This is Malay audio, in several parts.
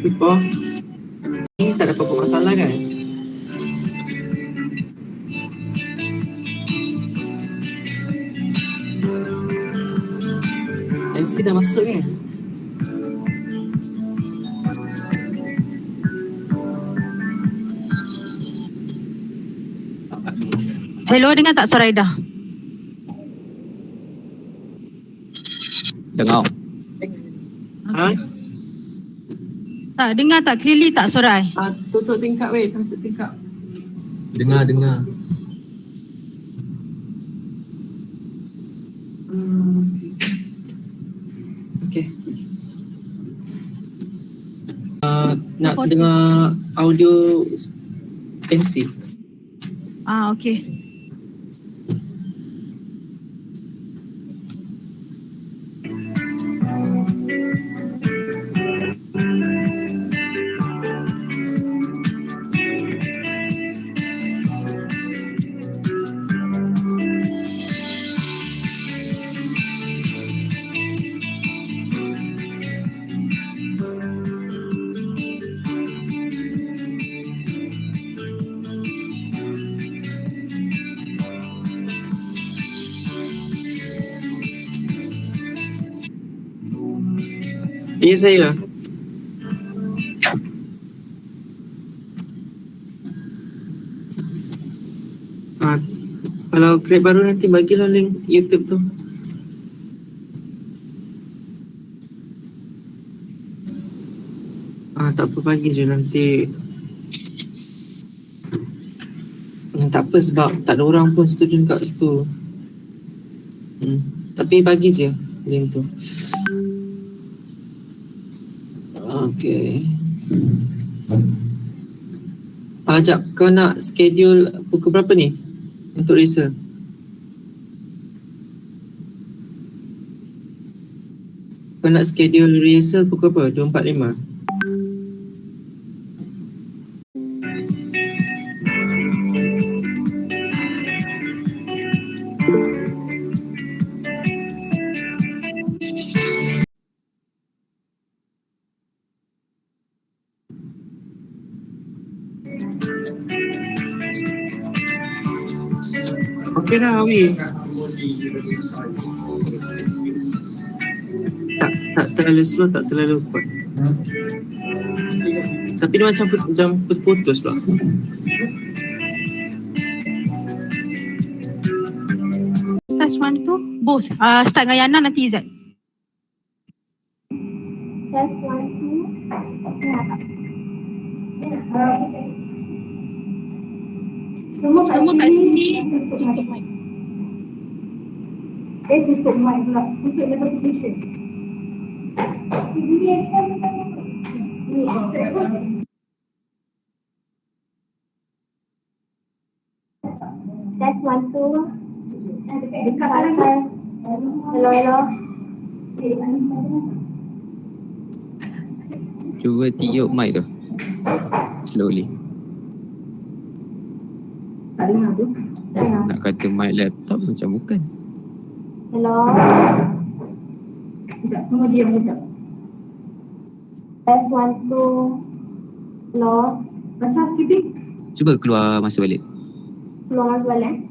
Lupa. Ni tak dapat buat masalah kan? MC dah masuk kan? Hello, dengar tak suara Aida? Dengar. Ha? Tak, dengar tak? Clearly tak suara I? Tutup tingkap weh, tutup tingkap. Dengar. Okay. Nak dengar audio MC. Okay. Ya saya. Kalau create baru nanti bagilah link YouTube tu. Tak apa, bagi je nanti. Tak apa sebab tak ada orang pun student kat situ. Tapi bagi je link tu. Okay. Jap, kau nak schedule pukul berapa ni untuk rehearsal? Kau nak schedule rehearsal pukul apa? 2.45? Okey dah, Awi. Tak terlalu slow, tak terlalu kuat. Tapi dia macam putus pula. Test 1, 2, both. Start dengan Yana, nanti Izzat. Test 1, 2. Semua kat sini tutup mic. Tutup mic pula. Tutup notification. Test 1, 2. Dekat saya. Hello. Cuba tiup mic tu. Slowly. Tak dengar tu. Nak kata mic laptop macam bukan. Hello. Sekejap, semua diam sekejap. Test 1, 2. Hello. Baca skripting. Cuba keluar masuk balik. Keluar masuk balik.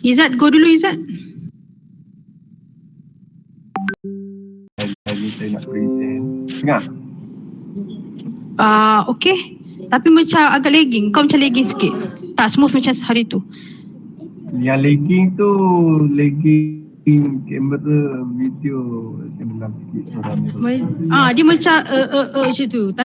Izzat, go dulu Izzat. Hari saya nak present. Dengar? Okay. Tapi macam agak lagging. Kau macam lagging sikit. Tak smooth macam hari tu. Yang lagging tu kamera video dalam sikit suara ni. Dia macam macam tu.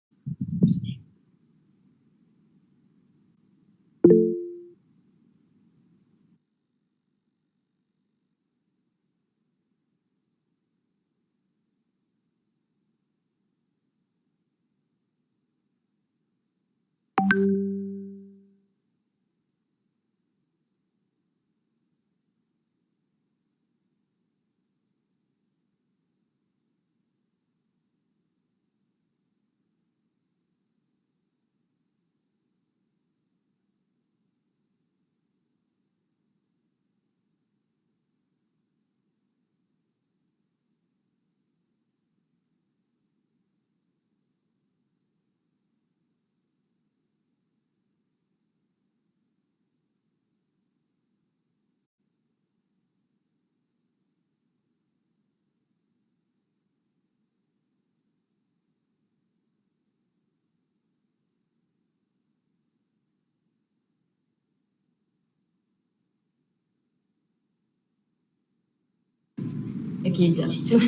Okey, jap. Cuba.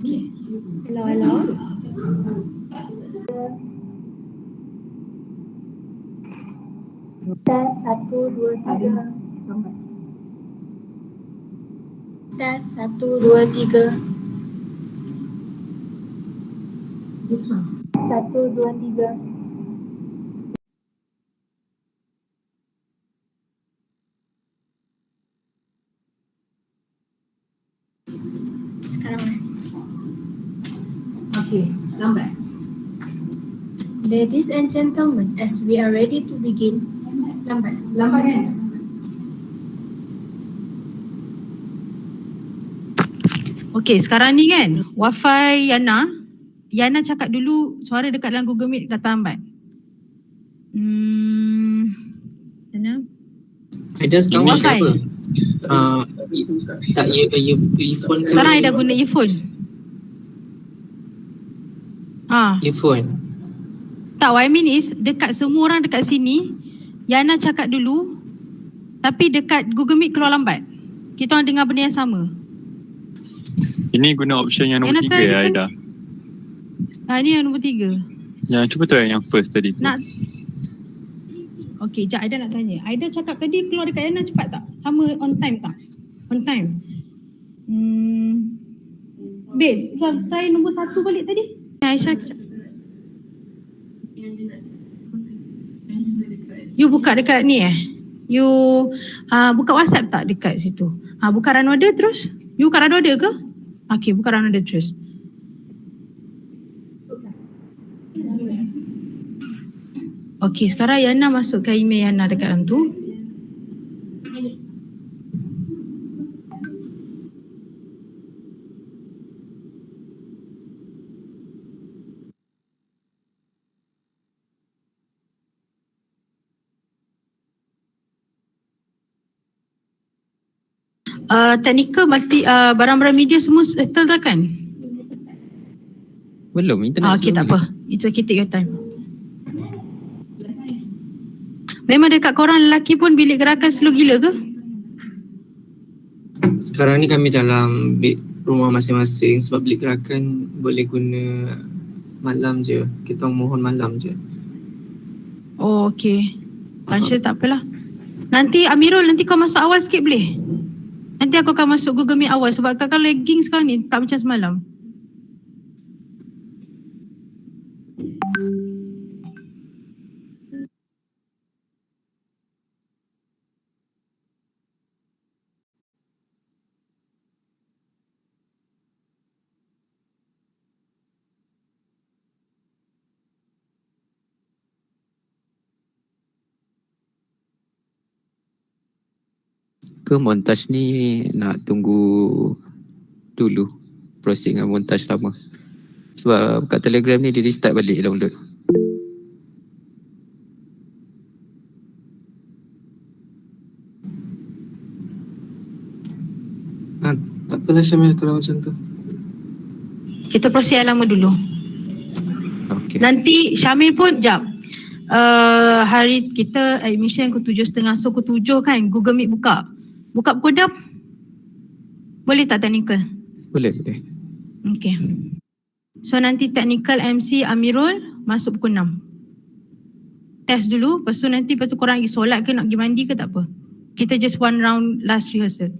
Okay. Hello, hello. Tes 1, 2, 3. Tes 1, 2, 3. This one. 1, 2, 3. Sekarang mana? Okay, lambat. Ladies and gentlemen, as we are ready to begin. Lambat. Lambat kan? Okay, sekarang ni kan, wifi Yana. Yana cakap dulu suara dekat dalam Google Meet kata lambat. Yana? Aida sekarang Wifi. pakai apa? Tak, earphone ke? Sekarang Aida guna earphone. Earphone. Tak, what I mean is dekat semua orang dekat sini, Yana cakap dulu, tapi dekat Google Meet keluar lambat. Kita orang dengar benda yang sama. Ini guna option yang nombor Yana 3 try ya, this Aida. Ini yang nombor 3. Yang cuba try yang first tadi tu. Nak. Okay, jap Aida nak tanya. Aida cakap tadi keluar dekat Yana cepat tak? Sama on time tak? On time. Babe, jap try nombor 1 balik tadi. Aisyah kejap. You buka dekat ni You buka WhatsApp tak dekat situ? Buka run order terus. You buka run order ke? Okay, buka run order terus. Okay, sekarang Yana masukkan email Yana dekat dalam tu. Technical barang-barang media semua settle dah kan? Belum, internet Okay, slow tak gila. apa. It's okay, take your time. Memang dekat korang lelaki pun bilik gerakan slow gila ke? Sekarang ni kami dalam rumah masing-masing sebab bilik gerakan boleh guna malam je. Kita mohon malam je. Oh, okay. Tansya tak apalah. Nanti Amirul, nanti kau masuk awal sikit boleh? Nanti aku akan masuk Google Meet awal sebab kalau lagging sekarang ni tak macam semalam. Ke montage ni nak tunggu dulu proses dengan montage lama. Sebab kat Telegram ni dia restart balik download. Tak apalah Syamil kalau macam tu. Kita proses yang lama dulu. Okay. Nanti Syamil pun jap. Hari kita admission pukul 7.30, so pukul 7 kan Google Meet buka. Buka pukul 6. Boleh tak technical? Boleh. Okay. So nanti technical MC Amirul masuk pukul 6. Test dulu, lepas tu korang pergi solat ke nak pergi mandi ke tak apa. Kita just one round last rehearsal.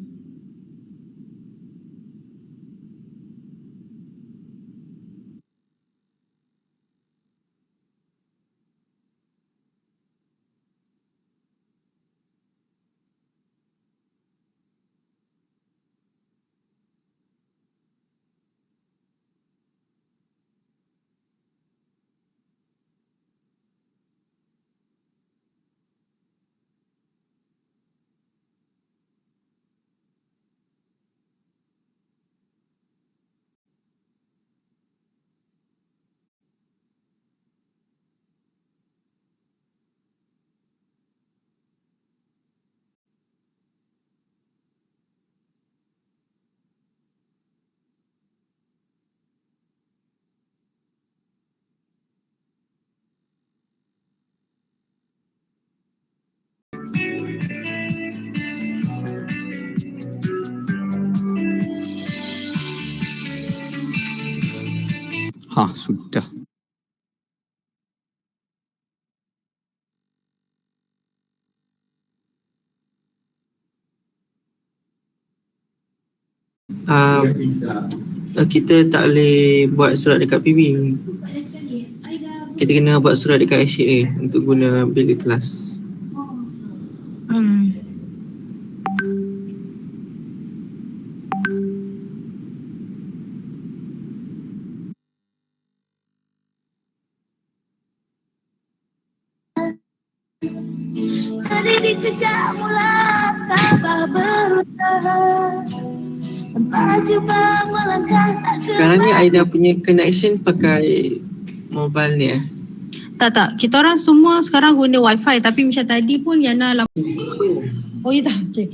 Sudah. Kita tak boleh buat surat dekat PB. Kita kena buat surat dekat HA untuk guna bilik kelas. Terdidik sejak mula tanpa berusaha, tanpa cuba melangkah tak Sekarang ni Aida punya connection pakai mobile ni Tak. Kita orang semua sekarang guna wifi tapi macam tadi pun Yana Oh ya tak? Okay.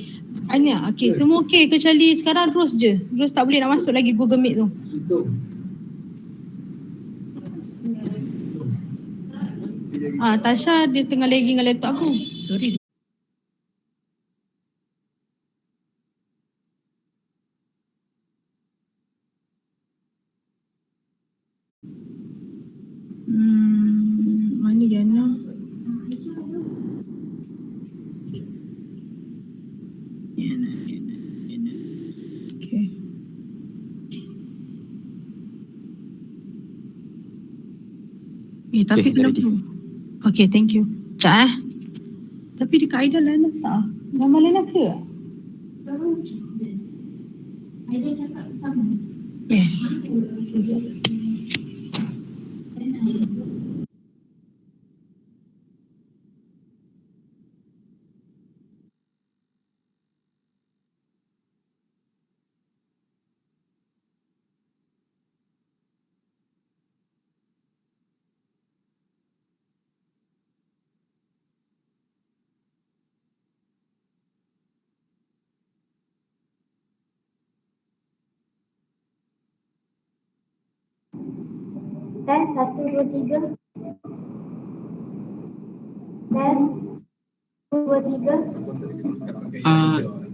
Anya, okay. Semua okay kecuali sekarang Rose je. Rose tak boleh nak masuk lagi Google Meet tu. Tasha dia tengah lagi dengan laptop aku. Sorry. Mana Yana? Yana. Okay. Tapi kenapa? Okay, thank you. Sekejap Tapi dekat Aida Lanas tak? Nama Lanas ke? Aida cakap sama. Tes 1, 2, 3. Tes 1, 2, 3.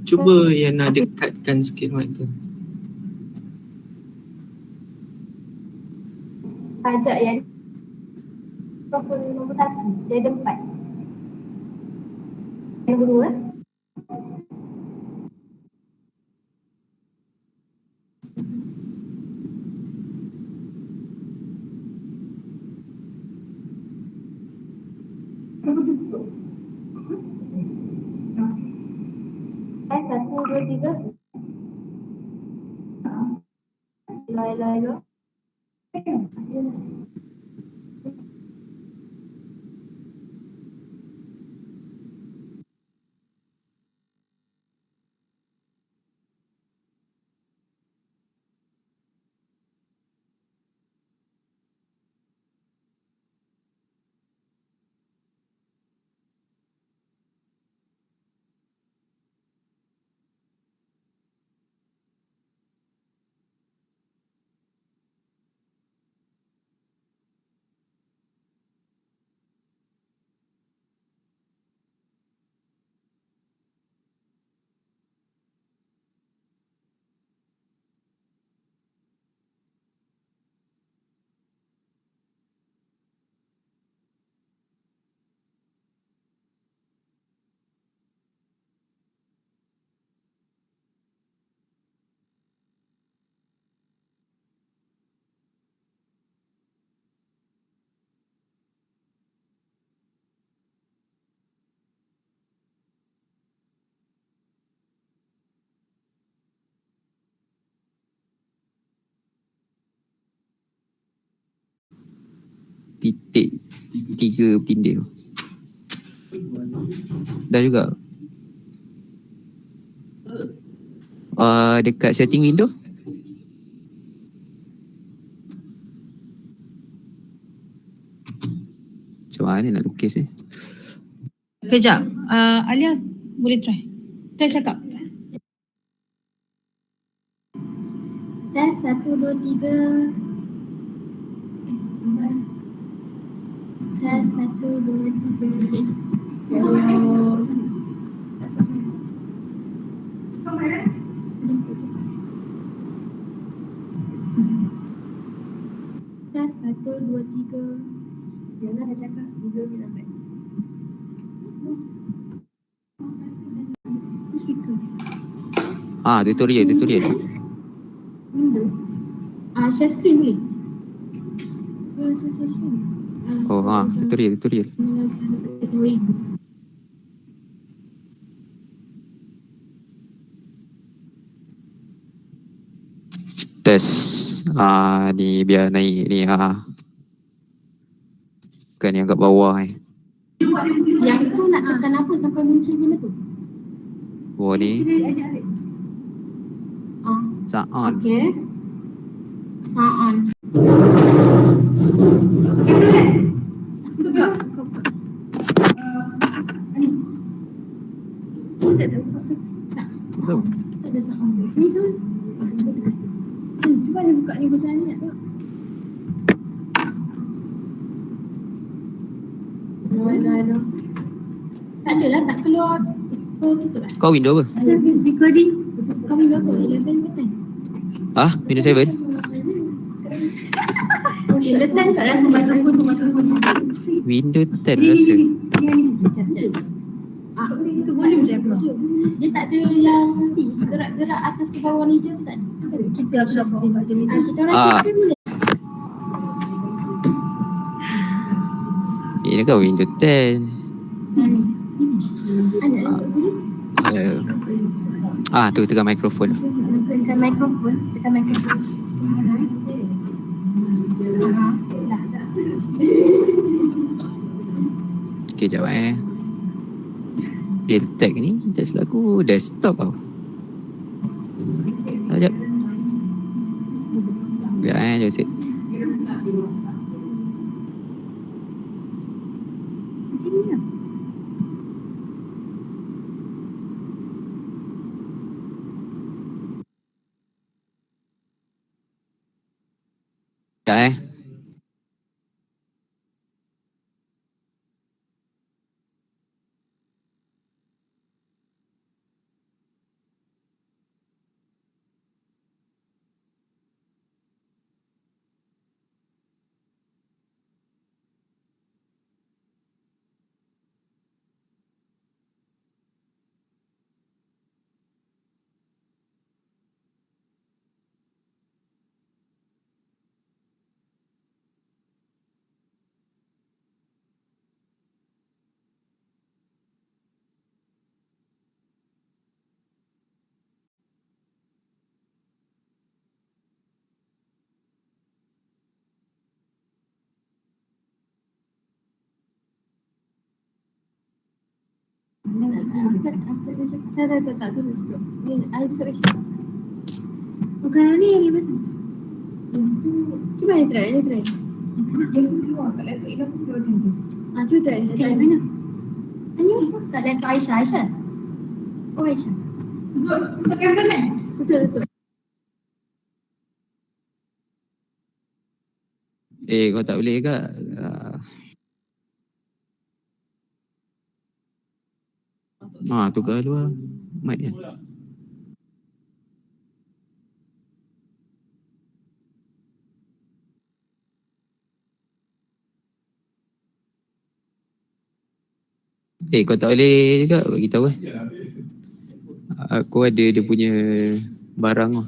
Cuba Yana dekatkan sikit mic tu. Ajak yang nombor 1. Dia ada 4. Nombor 2. Tes 1, 2, 3. Hello. Titik 3 bertindih. Dah juga. Dekat setting window. Macam mana nak lukis ni? Kejap. Alia boleh try. Try cakap. Tes 1, 2, 3. Tes 1, 2, 3. Tes 2, 3. Diana dah cakap 3 ke lambat. Itu speaker. Tutorial. Window. Share screen boleh? Share screen. Tutorial. Test. Ni biar naik ni. Kan yang kat bawah ni. Yang tu nak tekan apa sampai muncul benda tu? Bawah ni. Sound. Okay. Sound. Tak ada sound. Sini sound. Cuba dia buka ni pasal ni nak tengok. Aduh. Tak adalah, tak keluar. Tutup lah. Kau window apa? Recording. Kau window apa? 11 ke 10? Window 7? Window 10 tak rasa mikrofon. Window 10 rasa. Itu volume dia keluar. Dia tak ada yang gerak-gerak atas ke bawah ni je, tak ada. Kita rasa screen macam ni. Kita rasa screen boleh. Ini kan window 10. Tu tekan mikrofon. Tekan mikrofon. Okay, jap Real tag ni tak selaku desktop tau. Sekejap. Biar jom set. Sekejap Tak, tutup. Air tutup kat situ. Bukan ni yang ni betul. Itu, cuba dia try. Yang tu keluar kat laptop Ina pun keluar macam tu. Cuba try. Kat mana? Ini apa? Kat laptop Aisyah. Oh Aisyah. Tutup kamera kan? Tutup. kau tak boleh ke? Tukar luar mic kan. Kau tak boleh juga bagi tahu aku ada dia punya barang tu.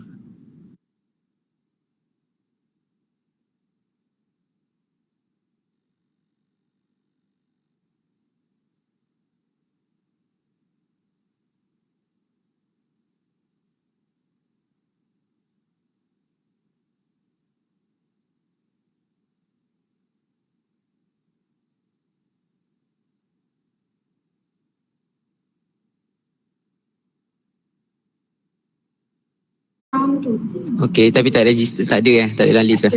Okey, tapi tak register, tak ada dalam list lah.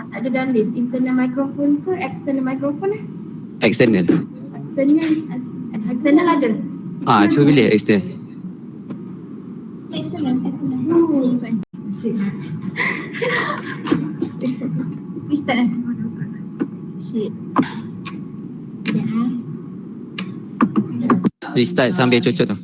Tak ada dalam list. Internal microphone ke external microphone External. External ada. Cuba pilih external. External. Restart lah. Shit. Restart sambil cocok tau.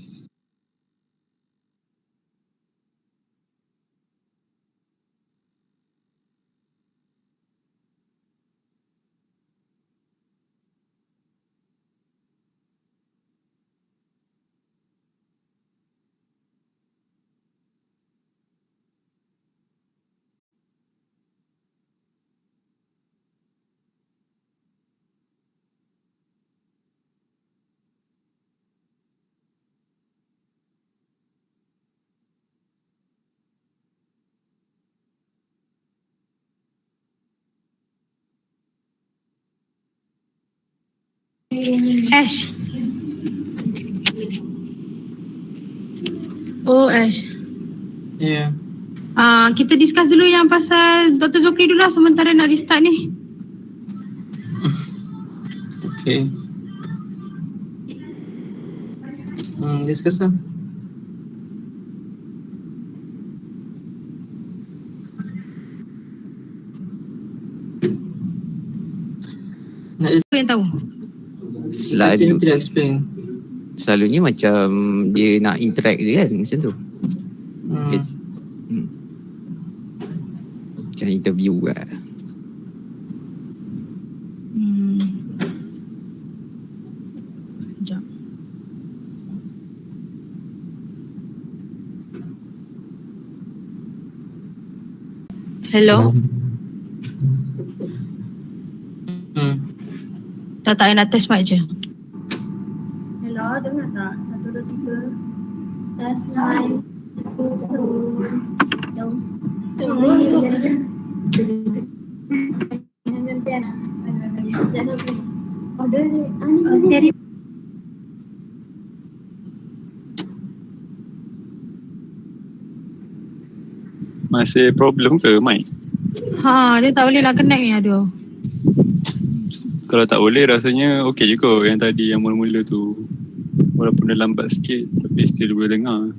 Ash. Oh, Ash. Ya. Kita discuss dulu yang pasal Dr. Zokri dulu lah sementara nak restart ni. Okay. Discuss lah. Nak Apa yang tahu? Selalu tidak explain. Selalunya macam dia nak interact je kan, macam tu. Yes. Macam interview lah. Sekejap. Hello? Tak nak test mic je. Hello, dengar tak? 1, 2, 3. Tes mic. Jauh. Order ni. Stereo. Masih problem ke Mai? Dia tak boleh nak connect ni, aduh. Kalau tak boleh rasanya okey je kot yang tadi yang mula-mula tu. Walaupun dah lambat sikit tapi still boleh dengar.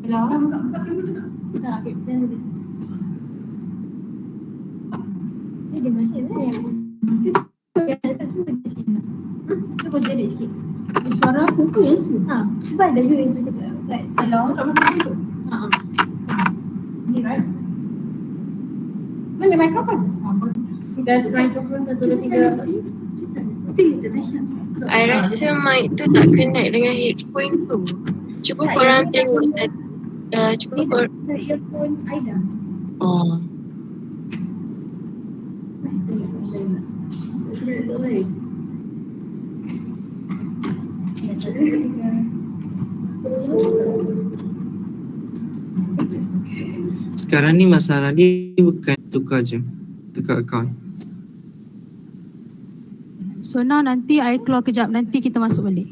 Hello. Buka pintu tak? Tak, dia masih lah. Cuba jadi sikit. Suara aku tu yang smooth. Cuba ada you yang cakap. Hello. Buka pintu. Ni right? Mana mikrofon? Gas mikrofon 1, 2, 3. I rasa mic tu tak connect dengan headphone tu. Cuba korang tengok. Cuba korang. Earphone Aida. Oh. Sekarang ni masalah dia bukan tukar account. So now nanti I keluar kejap, nanti kita masuk balik.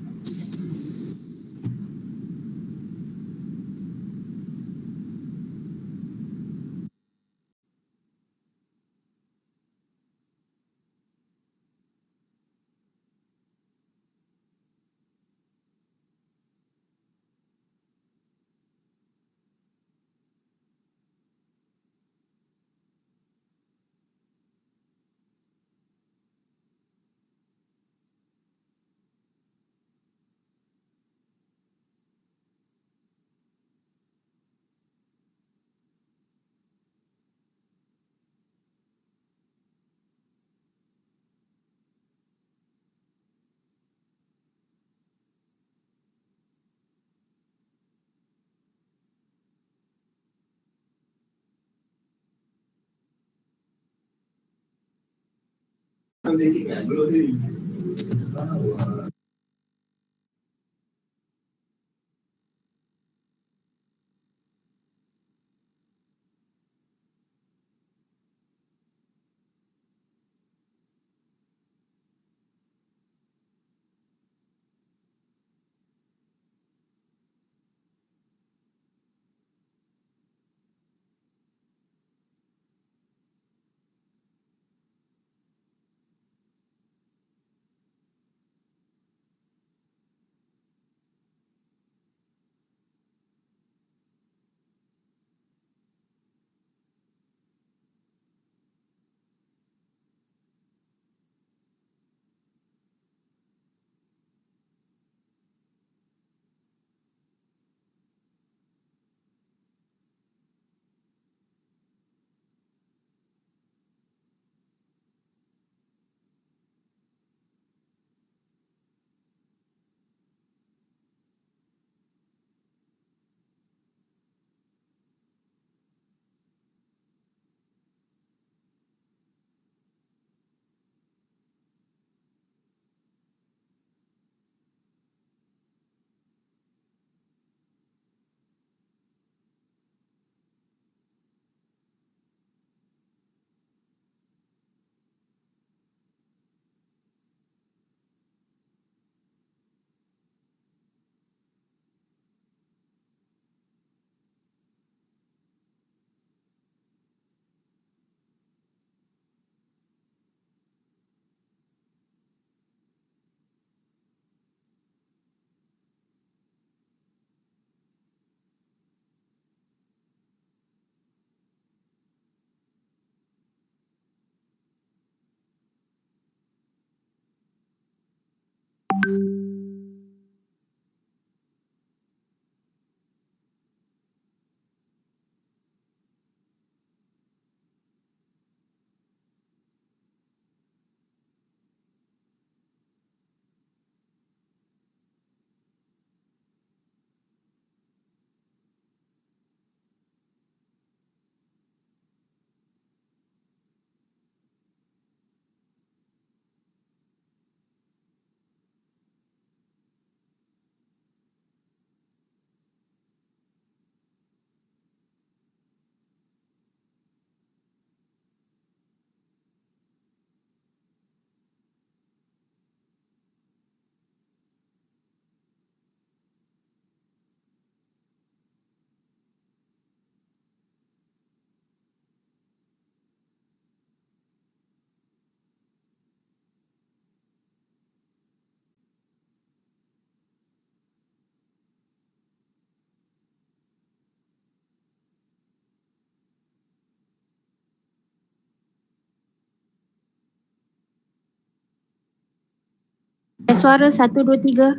Suara 1, 2, 3.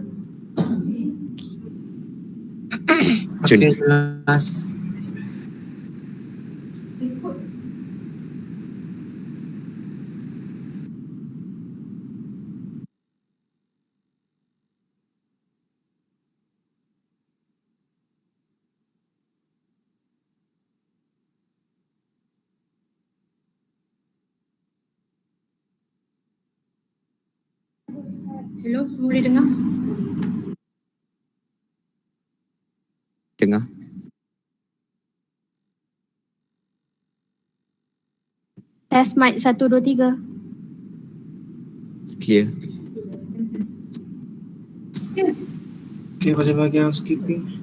Okay, jelas. Hello, semua boleh dengar? Dengar. Test mic 1, 2, 3. Clear. Okay, boleh bagi housekeeping.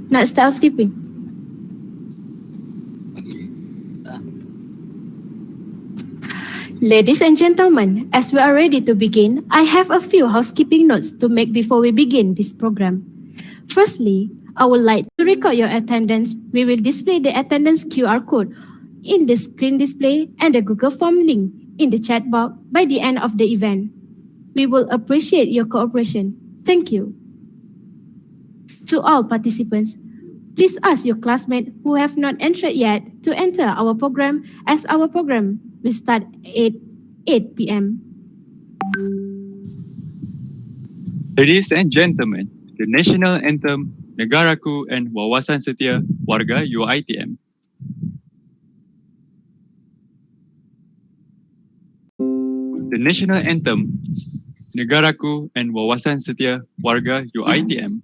Nak start housekeeping? Ladies and gentlemen, as we are ready to begin, I have a few housekeeping notes to make before we begin this program. Firstly, I would like to record your attendance. We will display the attendance QR code in the screen display and the Google Form link in the chat box by the end of the event. We will appreciate your cooperation. Thank you. To all participants, please ask your classmates who have not entered yet to enter our program, as our program will start at 8 p.m. Ladies and gentlemen, the national anthem Negaraku and Wawasan Setia Warga UiTM. The national anthem Negaraku and Wawasan Setia Warga UiTM.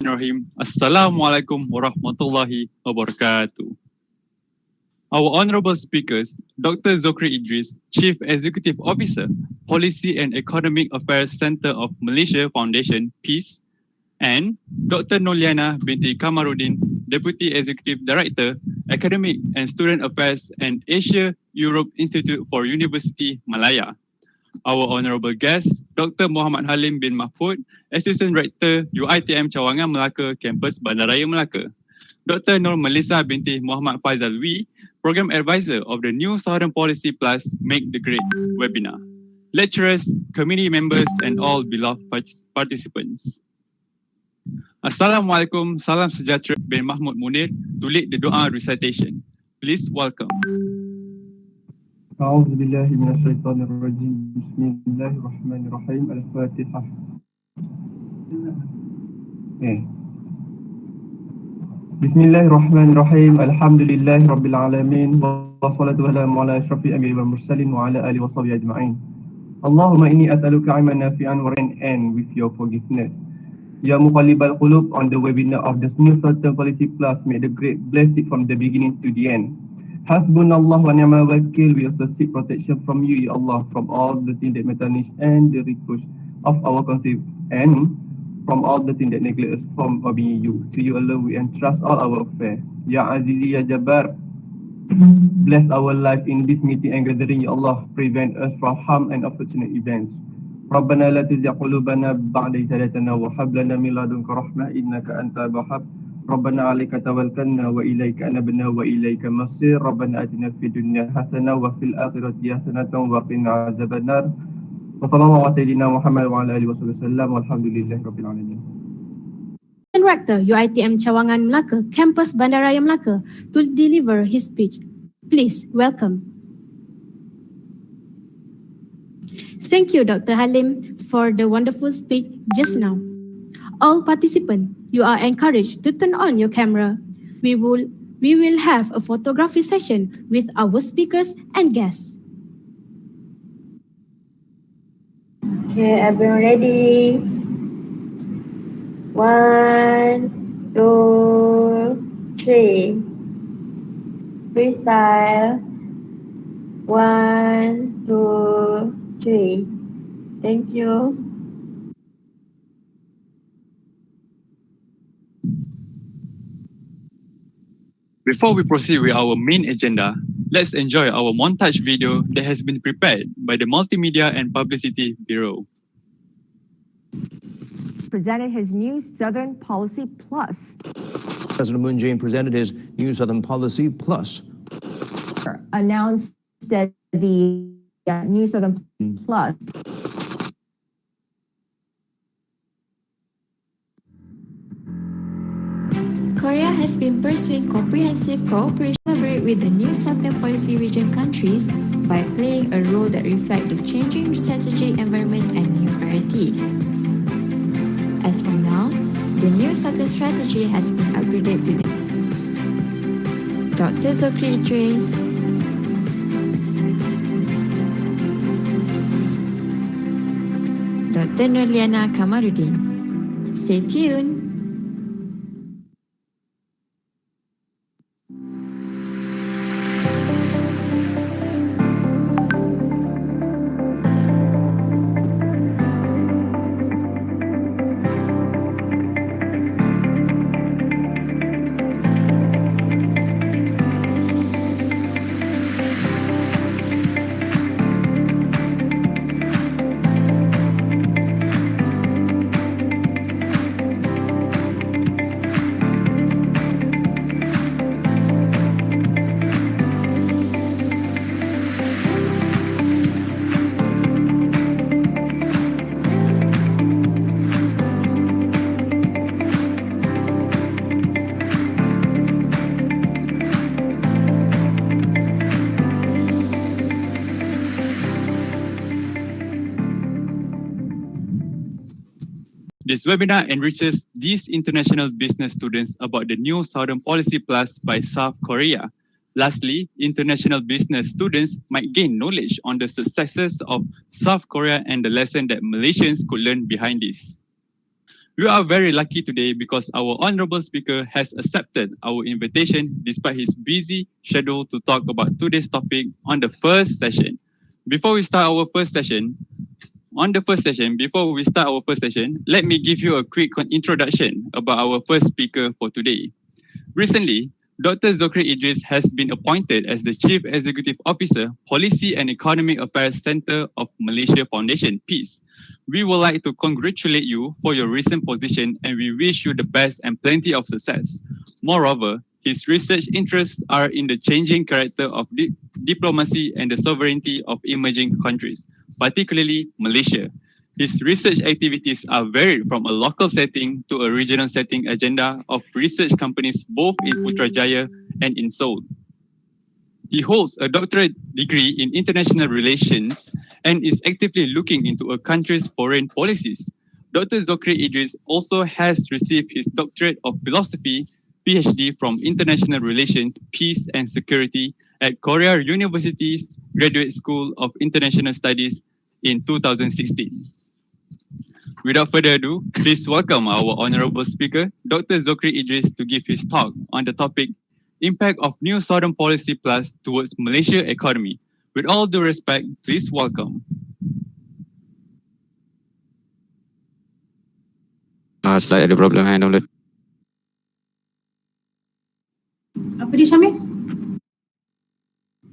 Bismillahirrahmanirrahim. Assalamualaikum warahmatullahi wabarakatuh. Our honorable speakers, Dr. Zokri Idris, Chief Executive Officer, Policy and Economic Affairs Center of Malaysia Foundation, Peace, and Dr. Noliana binti Kamarudin, Deputy Executive Director, Academic and Student Affairs and Asia Europe Institute for University Malaya. Our honorable guest, Dr. Muhammad Halim bin Mahfud, Assistant Director UiTM Cawangan Melaka, Kampus Bandaraya Melaka. Dr. Nur Melissa binti Muhammad Faizal Wee, Program Advisor of the New Southern Policy Plus Make the Grade webinar. Lecturers, committee members, and all beloved participants. Assalamualaikum, salam sejahtera bin Mahmud Munir to lead the doa recitation. Please welcome. أعوذ بالله من الشيطان الرجيم بسم الله الرحمن الرحيم الفاتحة بسم الله الرحمن الرحيم الحمد لله رب العالمين والصلاة والسلام على أشرف الأنبياء والمرسلين وعلى آله وصحبه أجمعين اللهم إني أسألك علما نافعا ورزقا and with your forgiveness Ya Muqallibal Qulub, on the webinar of the New Southern Policy Plus, may the great bless it from the beginning to the end. Hasbunallah wa ni'mal wakil. We also seek protection from you, Ya Allah, from all the things that may tarnish and the reproach of our conceit, and from all the things that neglect us from obeying you. To you alone we entrust all our affairs. Ya Azizi, Ya Jabbar, bless our life in this meeting and gathering, Ya Allah. Prevent us from harm and unfortunate events. ربنا لا تزغ قلوبنا بعد إذ هديتنا وهب لنا من لدنك رحمة إنك أنت الوهاب ربنا عليك توكلنا وإليك أنبنا وإليك المصير ربنا آتنا في الدنيا حسنة وفي الآخرة حسنة وقنا عذاب النار وصلى الله على سيدنا محمد وعلى آله وصحبه وسلم والحمد لله رب العالمين. Director UiTM Cawangan Melaka, Campus Bandaraya Melaka, to deliver his speech. Please welcome. Thank you, Dr. Halim, for the wonderful speech just now. All participants, you are encouraged to turn on your camera. We will have a photography session with our speakers and guests. Okay, everyone ready? 1, 2, 3. Freestyle. 1, 2, 3. Thank you. Before we proceed with our main agenda, let's enjoy our montage video that has been prepared by the Multimedia and Publicity Bureau. Presented his new Southern Policy Plus. President Moon Jae-in presented his new Southern Policy Plus. Announced that the new Southern Plus. Korea has been pursuing comprehensive cooperation with the new Southern Policy region countries by playing a role that reflects the changing strategic environment and new priorities. As for now, the new Southern strategy has been upgraded to the Dr. Zokri Idris, Dr. Noliana Kamarudin. Stay tuned. This webinar enriches these international business students about the new Southern Policy Plus by South Korea. Lastly, international business students might gain knowledge on the successes of South Korea and the lesson that Malaysians could learn behind this. We are very lucky today because our honorable speaker has accepted our invitation despite his busy schedule to talk about today's topic on the first session. Before we start our first session, let me give you a quick introduction about our first speaker for today. Recently, Dr. Zokri Idris has been appointed as the Chief Executive Officer, Policy and Economic Affairs Center of Malaysia Foundation, PEACE. We would like to congratulate you for your recent position and we wish you the best and plenty of success. Moreover, his research interests are in the changing character of diplomacy and the sovereignty of emerging countries, particularly Malaysia. His research activities are varied from a local setting to a regional setting agenda of research companies both in Putrajaya and in Seoul. He holds a doctorate degree in international relations and is actively looking into a country's foreign policies. Dr. Zokri Idris also has received his doctorate of philosophy, PhD from International Relations, Peace and Security at Korea University's Graduate School of International Studies in 2016. Without further ado, please welcome our honorable speaker, Dr. Zokri Idris, to give his talk on the topic, Impact of New Southern Policy Plus Towards Malaysia Economy. With all due respect, please welcome. Slide ada problem download. Apa dia Syamil?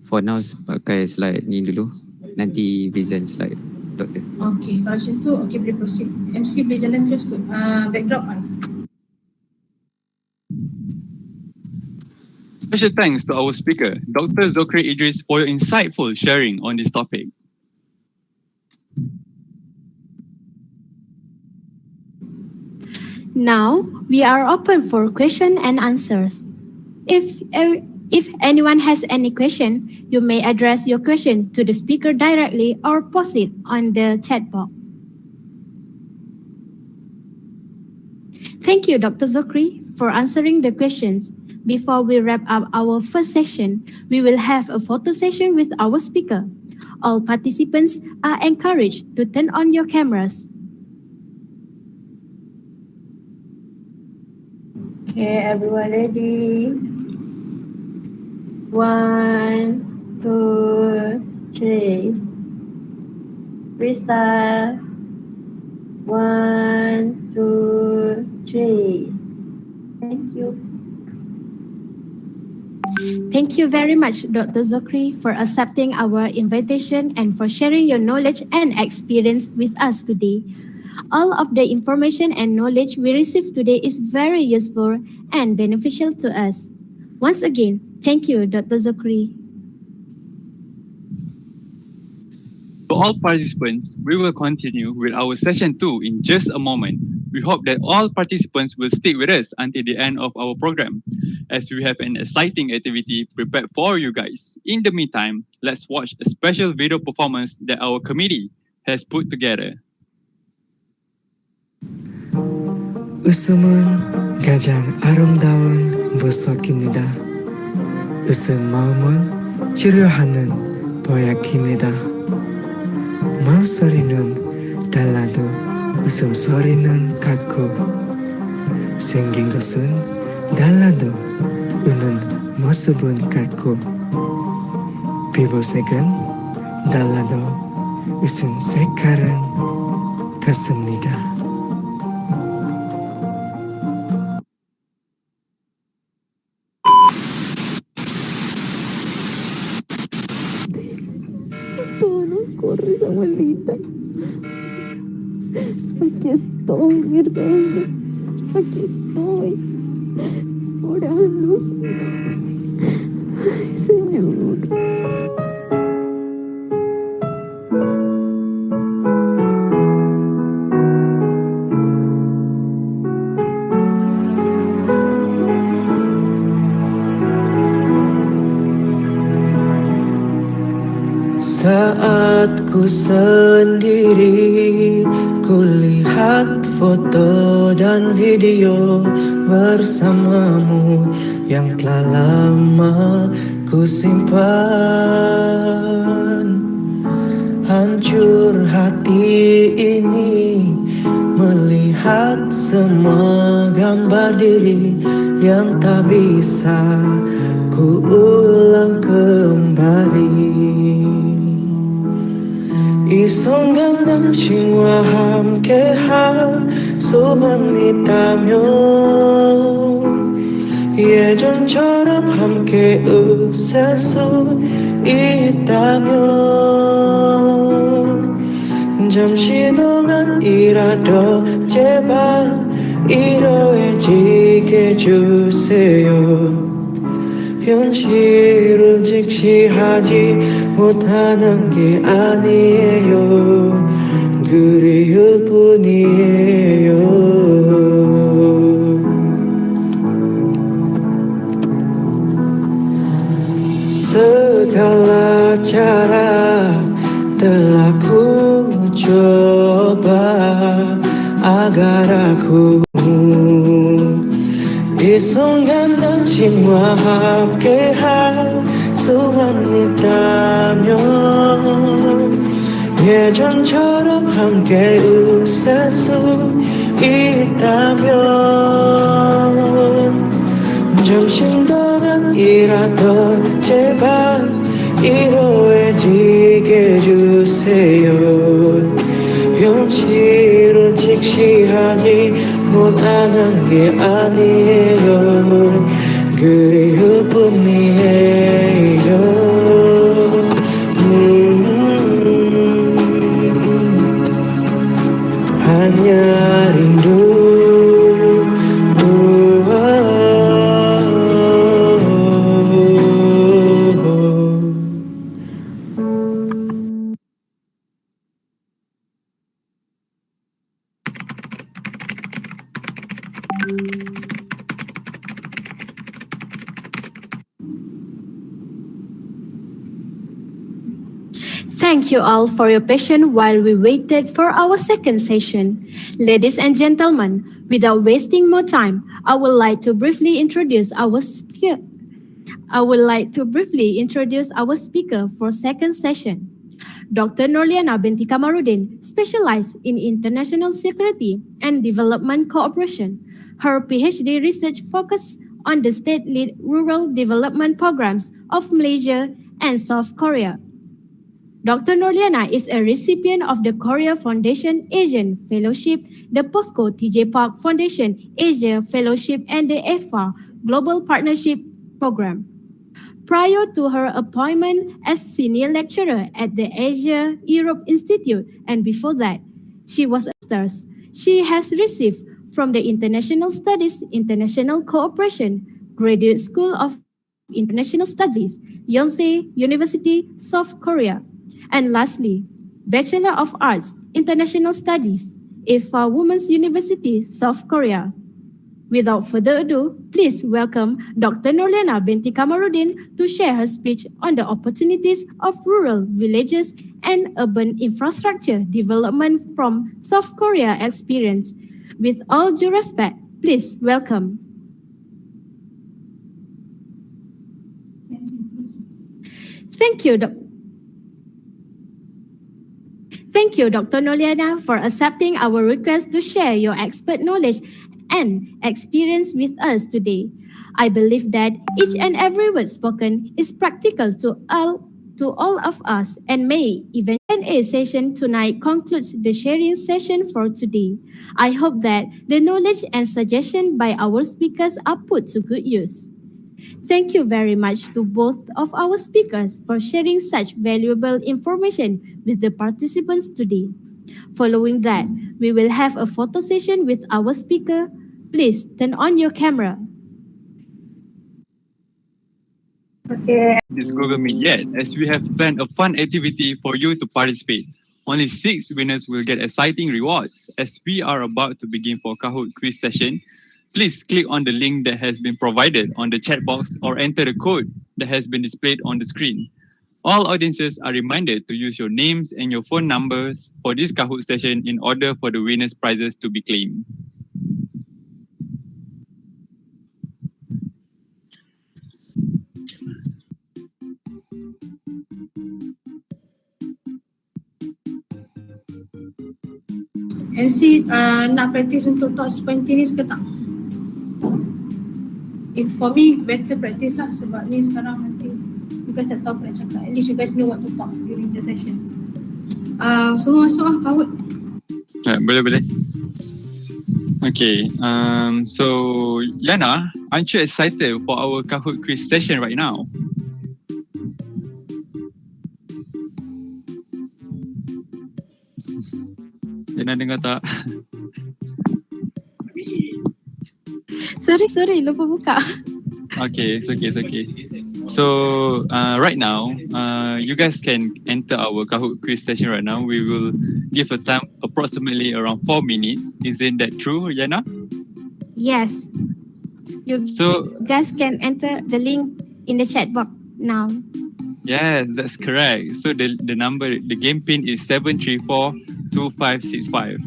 For now pakai slide ni dulu. Nanti present slide doktor. Okay, kalau macam tu, okay boleh proceed. MC boleh jalan terus kot. Backdrop on. Special thanks to our speaker, Dr. Zokri Idris, for your insightful sharing on this topic. Now, we are open for question and answers. If anyone has any question, you may address your question to the speaker directly or post it on the chat box. Thank you, Dr. Zokri, for answering the questions. Before we wrap up our first session, we will have a photo session with our speaker. All participants are encouraged to turn on your cameras. Okay, everyone ready? 1, 2, 3. Freestyle. 1, 2, 3. Thank you. Thank you very much, Dr. Zokri, for accepting our invitation and for sharing your knowledge and experience with us today. All of the information and knowledge we received today is very useful and beneficial to us. Once again, thank you, Dr. Zokri. For all participants, we will continue with our session 2 in just a moment. We hope that all participants will stick with us until the end of our program, as we have an exciting activity prepared for you guys. In the meantime, let's watch a special video performance that our committee has put together. 웃음은 가장 아름다운 보석입니다. 웃음 마음을 치료하는 보약입니다. 목소리는 달라도 웃음소리는 같고 생긴 것은 달라도 우는 모습은 같고 피부색은 달라도 웃음 색깔은 같습니다. Todo nos corre, abuelita. Aquí estoy, mi hermana. Aquí estoy. Orando, Señor. Ay, Señor. Saat ku sendiri, ku Kulihat foto dan video bersamamu yang telah lama ku simpan. Hancur hati ini melihat semua gambar diri yang tak bisa ku ulang kembali. Isong gandang chingwa 함께할 수만 있다면 예전처럼 함께 웃을 수 있다면 잠시 동안이라도 제발 이러해지게 해주세요. 현실을 직시하지 못하는 게 아니에요. 그리울 뿐이에요. Segala cara telah ku coba agar aku 이 순간 당신과 함께할 수만 있다면 예전처럼 함께 웃을 수 있다면 잠시 동안이라도 제발 이러해지게 해주세요. 현실을 직시하지 못하는 게 아니에요. 그리울 뿐이에요. hanya rindu. Thank you all for your patience while we waited for our second session. Ladies and gentlemen, without wasting more time, I would like to briefly introduce our speaker. For second session. Dr. Nurliana binti Kamarudin specialized in international security and development cooperation. Her PhD research focused on the state-led rural development programs of Malaysia and South Korea. Dr. Nurliana is a recipient of the Korea Foundation Asian Fellowship, the POSCO TJ Park Foundation Asia Fellowship, and the EFA Global Partnership Program. Prior to her appointment as senior lecturer at the Asia Europe Institute, and before that, she was a master's. She has received from the International Studies, International Cooperation, Graduate School of International Studies, Yonsei University, South Korea. And lastly, Bachelor of Arts, International Studies, EFA Women's University, South Korea. Without further ado, please welcome Dr. Nurliana binti Kamarudin to share her speech on the opportunities of rural villages and urban infrastructure development from South Korea experience. With all due respect, please welcome. Thank you, Dr. Nurliana, for accepting our request to share your expert knowledge and experience with us today. I believe that each and every word spoken is practical to all of us, and may even Q&A session tonight concludes the sharing session for today. I hope that the knowledge and suggestion by our speakers are put to good use. Thank you very much to both of our speakers for sharing such valuable information with the participants today. Following that, we will have a photo session with our speaker. Please turn on your camera. This Google Meet yet, as we have planned a fun activity for you to participate. Only 6 winners will get exciting rewards. As we are about to begin for Kahoot quiz session, please click on the link that has been provided on the chat box or enter the code that has been displayed on the screen. All audiences are reminded to use your names and your phone numbers for this Kahoot session in order for the winners' prizes to be claimed. MC nak practice untuk talk spontaneous ke tak? If for me, better practice lah sebab ni sekarang nanti you guys tak tahu apa nak cakap. At least you guys know what to talk during the session. Semua masuk lah Kahoot. Boleh. Okay, so Yana, aren't you excited for our Kahoot quiz session right now? Yana dengar tak? Sorry, lupa buka. Okay, it's okay. So right now, you guys can enter our Kahoot quiz session right now. We will give a time approximately around 4 minutes. Isn't that true, Yana? Yes. You guys can enter the link in the chat box now. Yes, that's correct. So the game pin is 7342565.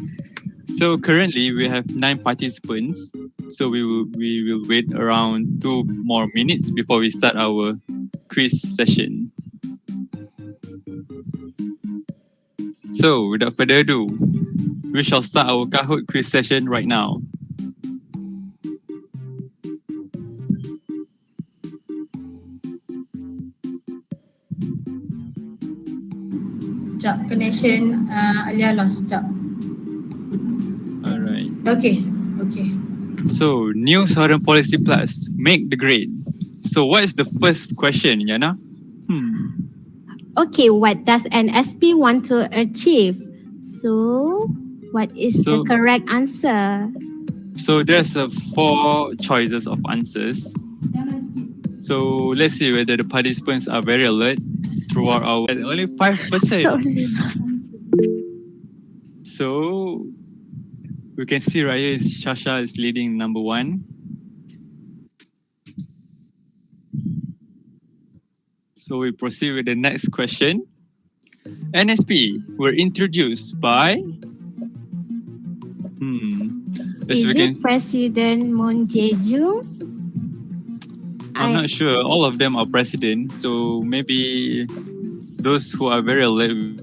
So currently we have 9 participants. So we will wait around 2 more minutes before we start our quiz session. So without further ado, we shall start our Kahoot quiz session right now. Sekejap, connection Alia lost. Sekejap. Alright. Okay. So, New Southern Policy Plus, make the grade. So, what is the first question, Yana? Okay, what does NSP want to achieve? So, what is the correct answer? So, there's 4 choices of answers. So, let's see whether the participants are very alert throughout our... Only 5%. So, we can see right here is Shasha is leading number 1. So we proceed with the next question. NSP were introduced by... Is it President Moon Jae-jung? I'm not sure. All of them are president. So maybe those who are very alert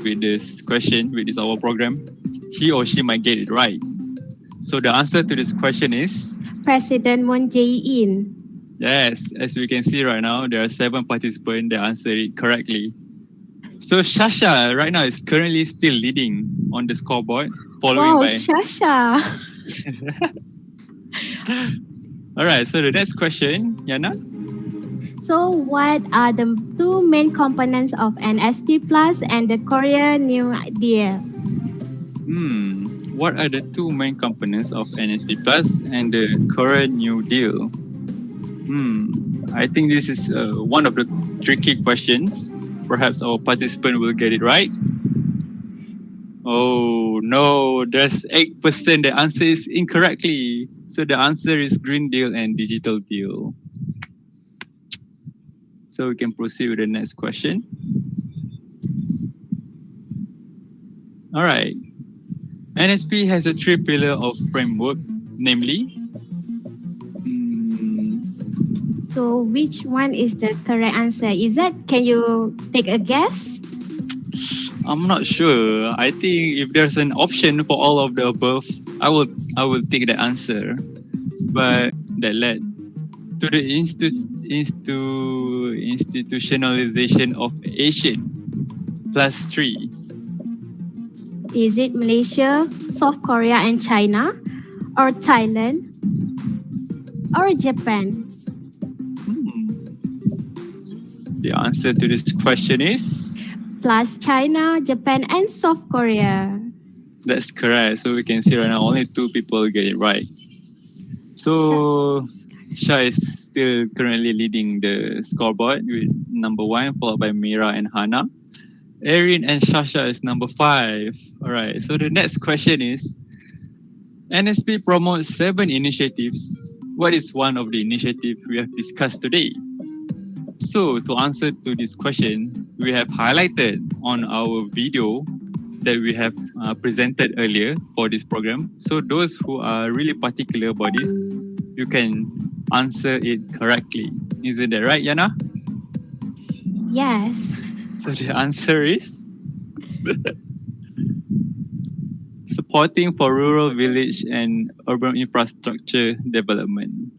with this question, with this our program, he or she might get it right. So the answer to this question is President Moon Jae-in. Yes, as we can see right now, there are 7 participants that answered it correctly. So Shasha right now is currently still leading on the scoreboard, following by Shasha. Alright, so the next question, Yana. So what are the 2 main components of NSP Plus and the Korea New Deal? What are the 2 main components of NSP Plus and the Korea New Deal? I think this is one of the tricky questions. Perhaps our participant will get it right. Oh no, there's 8% that answers incorrectly. So the answer is Green Deal and Digital Deal. So we can proceed with the next question. All right. NSP has a 3 pillar of framework, namely. So which one is the correct answer? Can you take a guess? I'm not sure. I think if there's an option for all of the above, I will take the answer. But that led to the institutionalization of Asian +3. Is it Malaysia, South Korea and China, or Thailand, or Japan? The answer to this question is plus China, Japan and South Korea. That's correct. So we can see right now only 2 people get it right. So Shah is still currently leading the scoreboard with number 1, followed by Mira and Hana. Erin and Shasha is number 5. All right. So the next question is, NSP promotes 7 initiatives. What is one of the initiatives we have discussed today? So to answer to this question, we have highlighted on our video that we have presented earlier for this program. So those who are really particular about this, you can answer it correctly. Isn't that right, Yana? Yes. So the answer is supporting for rural village and urban infrastructure development.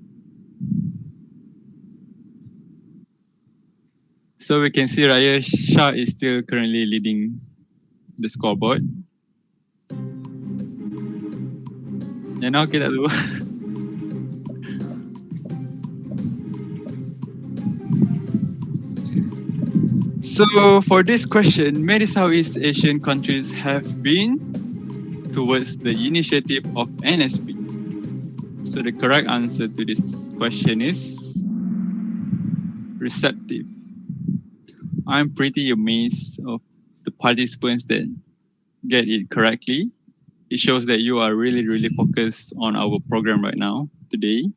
So we can see Raya Shah is still currently leading the scoreboard. Yana, okay tak dulu? So for this question, many Southeast Asian countries have been towards the initiative of NSP. So the correct answer to this question is receptive. I'm pretty amazed of the participants that get it correctly. It shows that you are really, really focused on our program right now, today.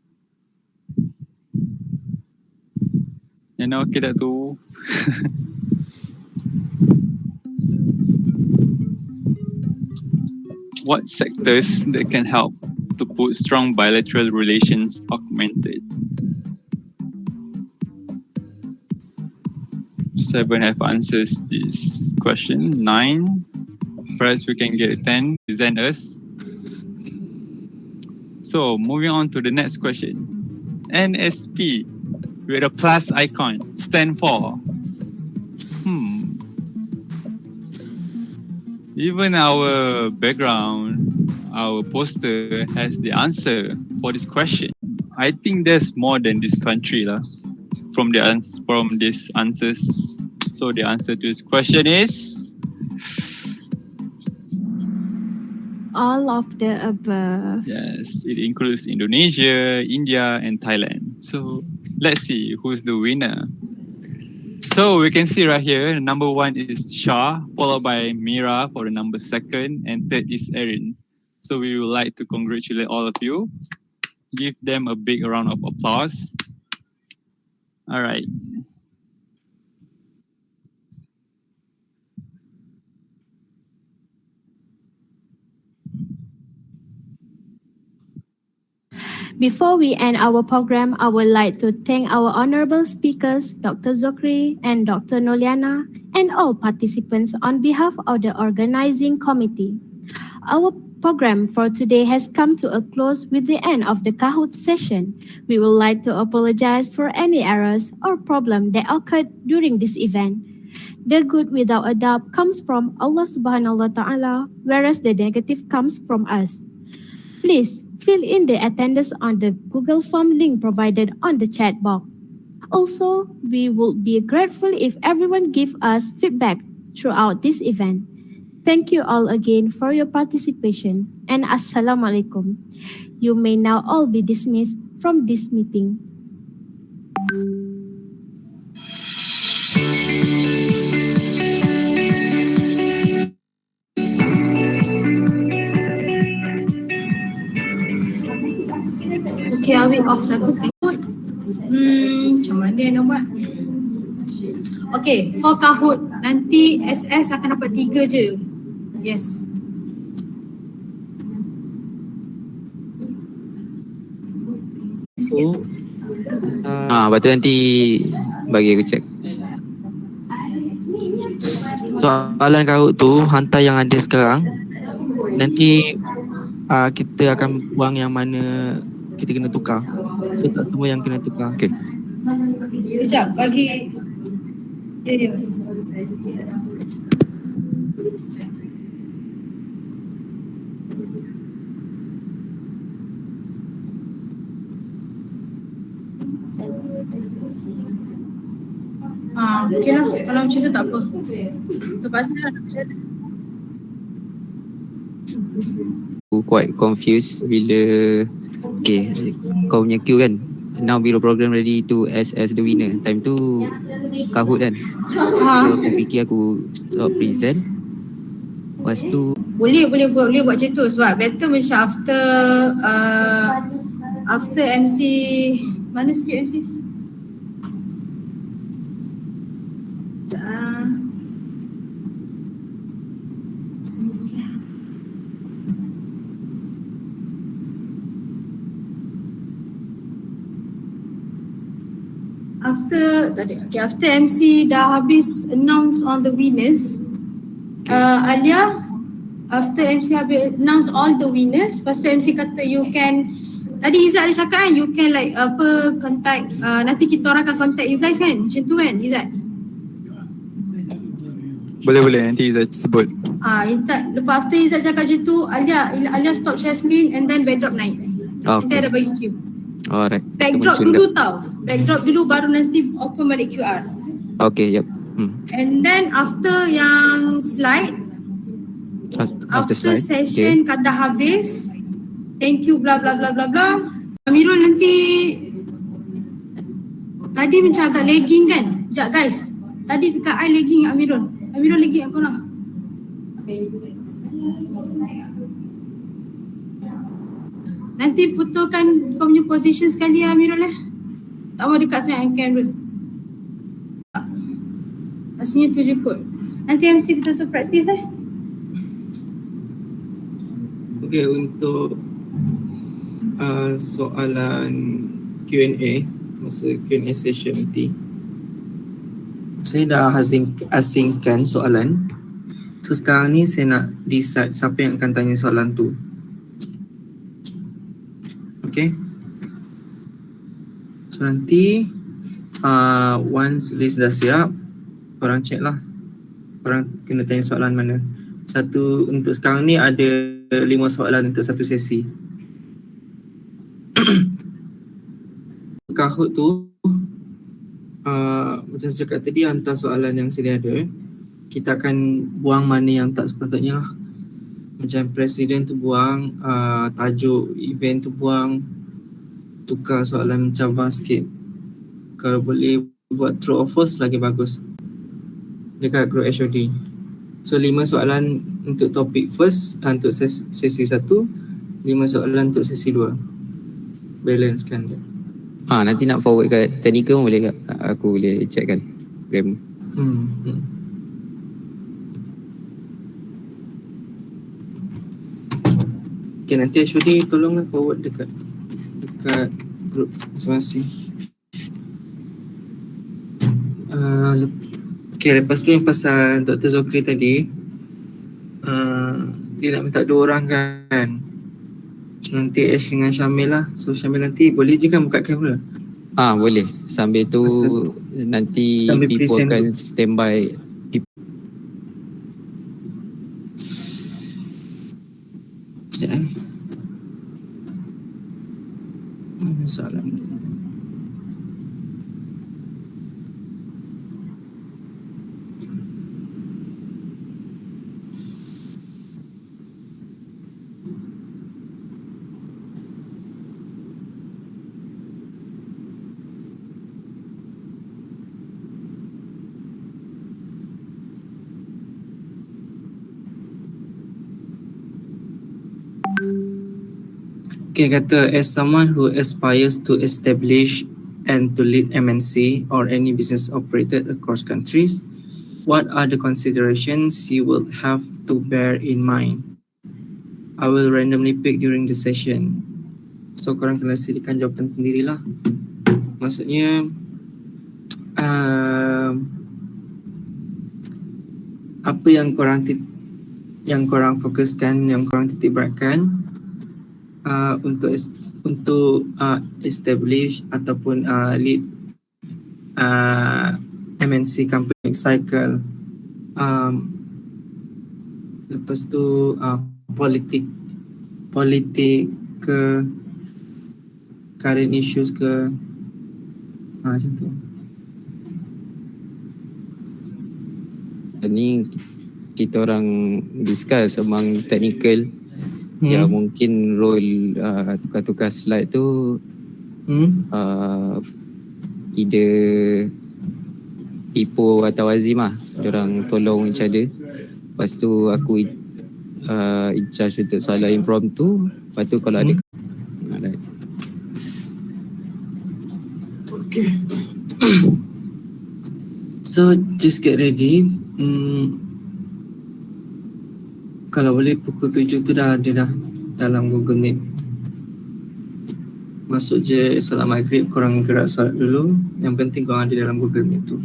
And now kita tu. What sectors that can help to put strong bilateral relations augmented? 7 have answers this question. 9. Perhaps we can get 10. Present us. So moving on to the next question. NSP with a plus icon stand for. Even our background, our poster has the answer for this question. I think there's more than this country lah. From these answers. So the answer to this question is All of the above. yes, it includes Indonesia, India, and Thailand. So let's see who's the winner. So we can see right here, number 1 is Shah, followed by Mira for the number 2, and 3rd is Erin. So we would like to congratulate all of you. Give them a big round of applause. All right. Before we end our program, I would like to thank our honorable speakers, Dr. Zokri and Dr. Noliana, and all participants on behalf of the organizing committee. Our program for today has come to a close with the end of the Kahoot session. We would like to apologize for any errors or problems that occurred during this event. The good without a doubt comes from Allah subhanahu wa ta'ala, whereas the negative comes from us. Please fill in the attendance on the Google form link provided on the chat box. Also, we would be grateful if everyone give us feedback throughout this event. Thank you all again for your participation, and Assalamualaikum. You may now all be dismissed from this meeting. Okay, are we off lagu Kahoot? Macam mana nak buat? Okay, for Kahoot, nanti SS akan dapat 3 je. Yes. Lepas tu nanti bagi aku check. Soalan Kahoot tu hantar yang ada sekarang. Nanti kita akan buang yang mana kita kena tukar. So tak semua yang kena tukar. Okay. Sekejap, bagi dia. Okay lah, kalau macam tu tak apa. Terpaksa lah nak macam tu. Quite confused bila kau punya queue kan, now bila program ready to as the winner, time tu Kahoot kan, so aku fikir aku stop present. Lepas tu Boleh buat macam tu sebab better macam after MC, mana sikit MC? After MC dah habis announce on the winners, Alia, after MC habis announce all the winners, lepas tu MC kata you can, tadi Izzat ada cakap kan, you can like apa contact, nanti kita orang akan contact you guys kan, macam tu kan Izzat? Boleh nanti Izzat sebut. Izzat, lepas after Izzat cakap macam tu, Alia stop share screen and then backdrop naik. Nanti ada bagi queue. Alright. Backdrop dulu tau. Backdrop dulu baru nanti open balik QR. Okay, yep. And then after yang slide, after slide, session dah habis, thank you bla bla bla bla bla. Amirul nanti tadi macam agak lagging kan? Sekejap guys. Tadi dekat I lagging Amirul. Amirul lagging aku nak. Nanti putuskan kau punya position sekali Amirul Tak mau dekat sangat kamera. Rasanya tu je kot. Nanti MC kita tu praktis Okay, untuk soalan Q&A, masa Q&A session nanti, saya dah asingkan soalan. So sekarang ni saya nak decide siapa yang akan tanya soalan tu. Okay. So nanti once list dah siap, korang check lah. Korang kena tanya soalan mana. Satu untuk sekarang ni ada 5 soalan untuk satu sesi. Kahoot tu macam saya cakap tadi, hantar soalan yang sedia ada. Kita akan buang mana yang tak sepatutnya lah. Macam presiden tu buang, tajuk event tu buang, tukar soalan macam sikit. Kalau boleh buat true or false lagi bagus dekat group HOD. So 5 soalan untuk topik first, untuk sesi 1, 5 soalan untuk sesi 2. Balance kan. Nanti nak forward kat technical pun boleh tak? Aku boleh check kan grammar. Okay, nanti HOD tolonglah forward dekat grup masing-masing. Okay, lepas tu yang pasal Dr. Zokri tadi, dia nak minta 2 orang kan. So, nanti Ash dengan Syamil lah. So Syamil nanti boleh je kan buka kamera? Boleh. Sambil tu nanti sambil people present akan tu standby. Sekejap mana soalan tu? Okay, kata as someone who aspires to establish and to lead MNC or any business operated across countries, what are the considerations you will have to bear in mind? I will randomly pick during the session. So korang kena sediakan jawapan sendirilah. Maksudnya apa yang korang fokuskan, yang korang titik beratkan untuk establish ataupun lead MNC company cycle. Lepas tu politik ke, current issues ke, macam tu. Ni kita orang discuss among technical yang mungkin role tukar-tukar slide tu either Ipo atau Azim lah, diorang tolong each other. Lepas tu aku in charge untuk soalan impromptu. Lepas tu kalau ada Okay. So just get ready. Kalau boleh pukul 7 tu dah ada dah dalam Google Meet. Masuk je solat maghrib, korang gerak solat dulu. Yang penting korang ada dalam Google Meet tu.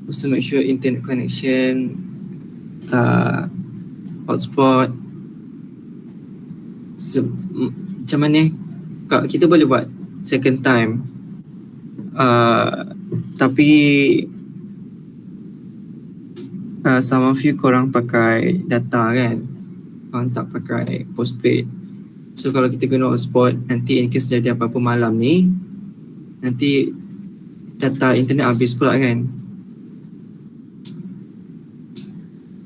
Lepas tu make sure internet connection, hotspot. Macam mana kita boleh buat second time, tapi some of you korang pakai data kan, korang tak pakai postpaid. So kalau kita guna hotspot, nanti in case jadi apa-apa malam ni, nanti data internet habis pula kan.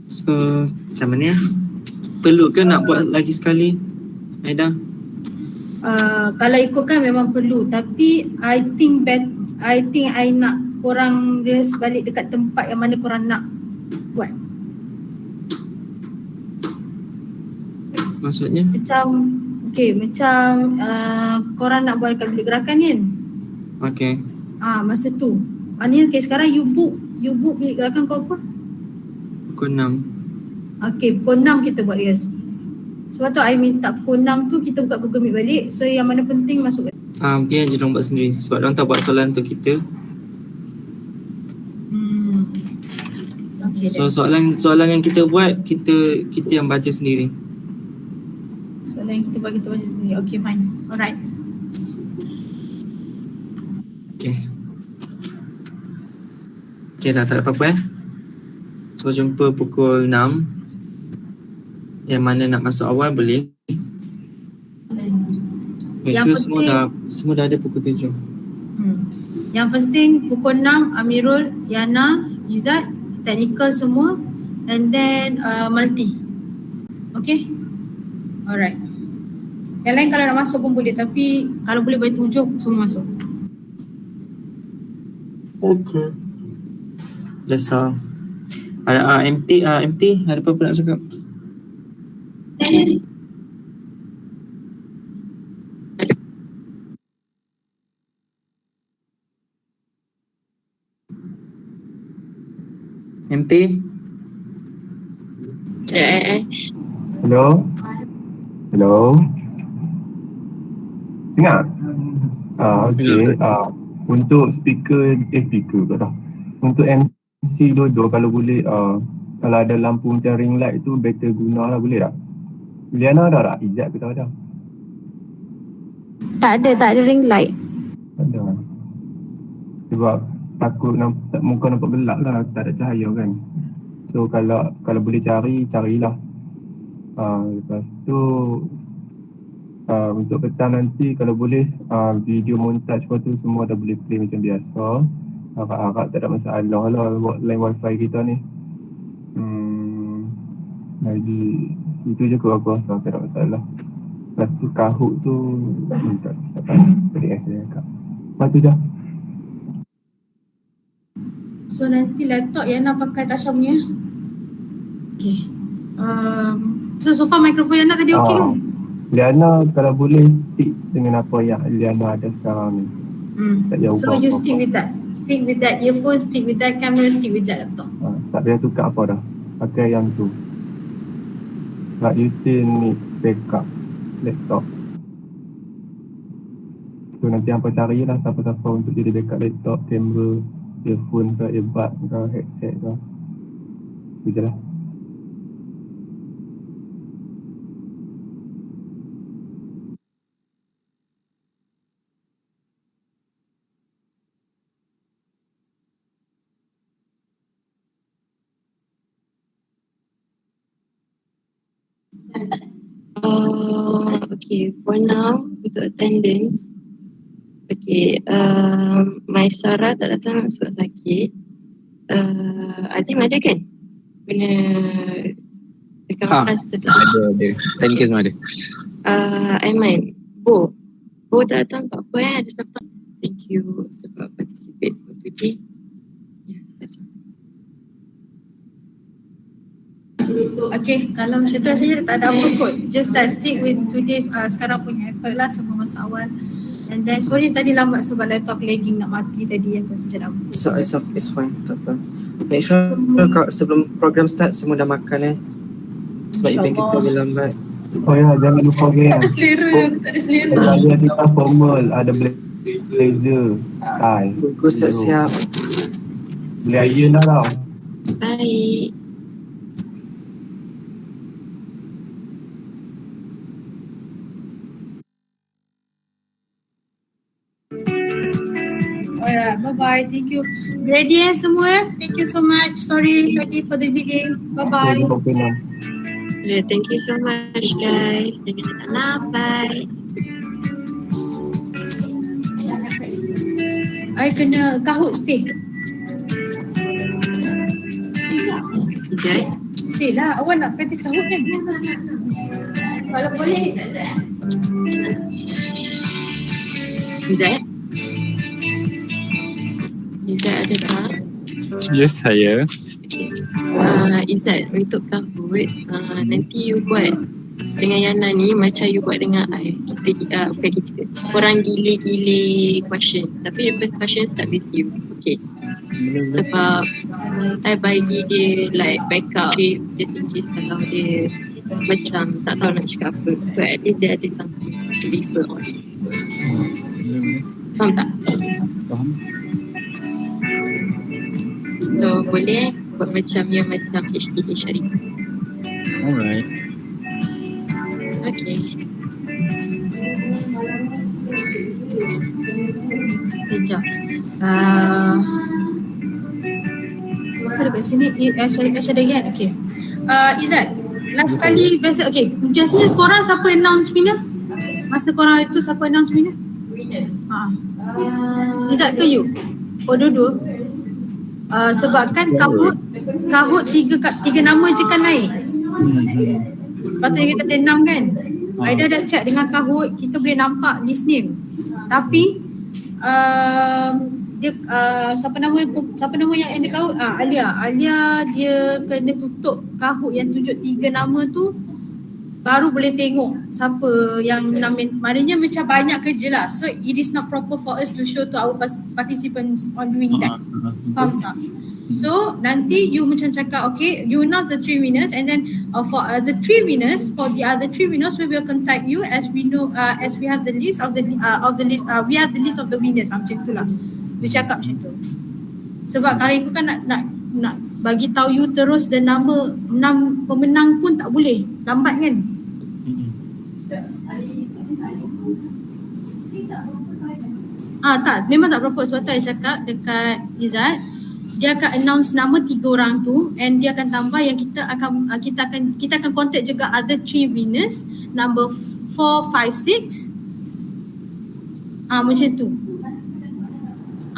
So macam mana? Perlu ke nak buat lagi sekali, Aida? Kalau ikutkan memang perlu, tapi I think I nak korang rehearse balik dekat tempat yang mana korang nak buat. Maksudnya? Macam korang nak buat kat bilik gerakan kan? Okay. Masa tu. Maknanya sekarang you book bilik gerakan kau apa? Pukul 6. Pukul 6 kita buat rehearse. Sebab tu I minta pukul 6 tu kita buka Google Meet balik. So yang mana penting masuk. Biar je diorang buat sendiri. Sebab diorang tak buat soalan untuk kita. So soalan yang kita buat, kita yang baca sendiri. Soalan yang kita buat sendiri. Okay, fine. Alright. Okay, dah tak ada apa-apa So jumpa pukul 6. Yang mana nak masuk awal boleh. Make sure semua dah ada pukul 7. Yang penting pukul 6 Amirul, Yana, Izzat, technical semua, and then multi. Okay? Alright. Yang lain kalau nak masuk pun boleh, tapi kalau boleh bagi 7 semua masuk. Okay. That's all. Ada MT ada apa-apa nak cakap? Yes. MT? Hello? Dengar? Okay. Untuk speaker dah. Untuk MC Dodo kalau boleh, kalau ada lampu macam ring light tu better guna lah, boleh tak? Liana ada tak? Ijat ke tak ada? Tak ada ring light. Ada. Sebab takut muka nampak gelap lah, tak ada cahaya kan. So kalau boleh carilah. Lepas tu untuk petang nanti kalau boleh video montage tu semua dah boleh play macam biasa. Harap tak ada masalah lah buat line wifi kita ni. Jadi itu je aku rasa tak ada masalah. Lepas tu kahut tu tak boleh saya cakap. Lepas tu je. So nanti laptop Yana pakai Tasha punya. Okay. So far mikrofon Yana tadi okey kan? Liana kalau boleh stick dengan apa yang Liana ada sekarang ni. Tak jauh so you stick with that. Stick with that earphone, stick with that camera, stick with that laptop. Tak payah tukar apa dah. Pakai yang tu. But you still need backup laptop. So nanti hampa carilah siapa-siapa untuk jadi backup laptop, kamera, earphone ke, earbud ke, headset ke. Itu je lah. Okay, for now untuk attendance, my Sarah tak datang sebab sakit. Azim ada kan? Kena dekat kelas betul? Ada. Technical semua ada. Aiman, Bo tak datang sebab apa ada sebab. Thank you sebab participate for today. Yeah, that's all. Okay, kalau macam tu rasanya tak ada apa kot. Just stick with today's sekarang punya effort lah, semua masa awal. And then sorry tadi lambat sebab laptop lagging nak mati tadi yang macam lama. So it's fine, tak apa. Make sure sebelum program start semua dah makan sebab event kita lebih lambat. Oh ya, jangan lupa geng. Tak ada selera, tak ada selera. Raya kita formal, ada blazer, tie. Buku siap-siap. Boleh iron dah tau. Baik. Alright, bye-bye. Thank you. Ready semua? Thank you so much. Sorry lagi for the delay. Bye-bye. Yeah, thank you so much guys. Jangan cakap lambat. I kena kahut stay. Ijat. Stay lah. Awak nak practice kahut kan? Kalau boleh. Izzat? Izzat ada tak? Yes, saya. Izzat, untuk kahut, nanti you buat dengan Yana ni macam you buat dengan I. Kita, bukan kita. Korang gile-gile question. Tapi the first question start with you. Okay. Sebab I bagi dia like backup just in case kalau dia macam tak tahu nak cakap apa. So at least dia ada something to refer on. Faham tak? Faham. So boleh buat macam yang macam HDH hari ni. Alright. Okay. Kejap. Siapa dekat sini? Aisyah Dayan. Okay. Izzat, last kali biasa. Okay. Biasanya korang siapa announce winner? Masa korang itu siapa announce winner? Izzat ke you? Oh, dua-dua. Sebabkan kahut tiga nama je kan naik. Patutnya kita ada 6 kan. Aida dah check dengan kahut, kita boleh nampak list name. Tapi dia siapa nama yang dia kahut? Alia dia kena tutup kahut yang tunjuk 3 nama tu, baru boleh tengok siapa yang nama. Maknanya macam banyak kerja lah. So it is not proper for us to show to our participants on doing that. Faham tak? So nanti you macam cakap, okay, you announce the 3 winners, and then for the 3 winners, for the other 3 winners, we will contact you as we know, as we have the list of the list, we have the list of the winners. Macam tu lah. Dia cakap macam tu. Sebab kalau ikut kan nak bagi tahu you terus dan nama 6 pemenang pun tak boleh. Lambat kan? Tak, memang tak proper. Sebab tu saya cakap dekat Izzat, dia akan announce nama 3 orang tu, and dia akan tambah yang kita akan contact juga other 3 winners, number 4, 5, 6. Macam tu.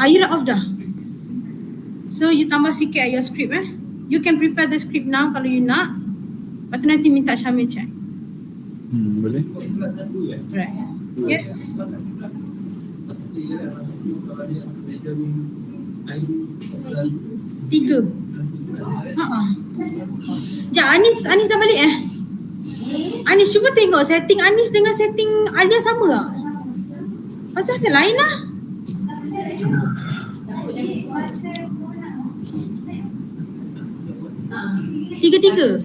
You dah off dah? So you tambah sikit your script You can prepare the script now kalau you nak. Lepas tu nanti minta Syamil check. Boleh. Right. Yes. Tiga. Sekejap, Anis dah balik Anis cuba tengok setting Anis dengan setting Alia sama tak? Pasal lain lah. Tiga-tiga.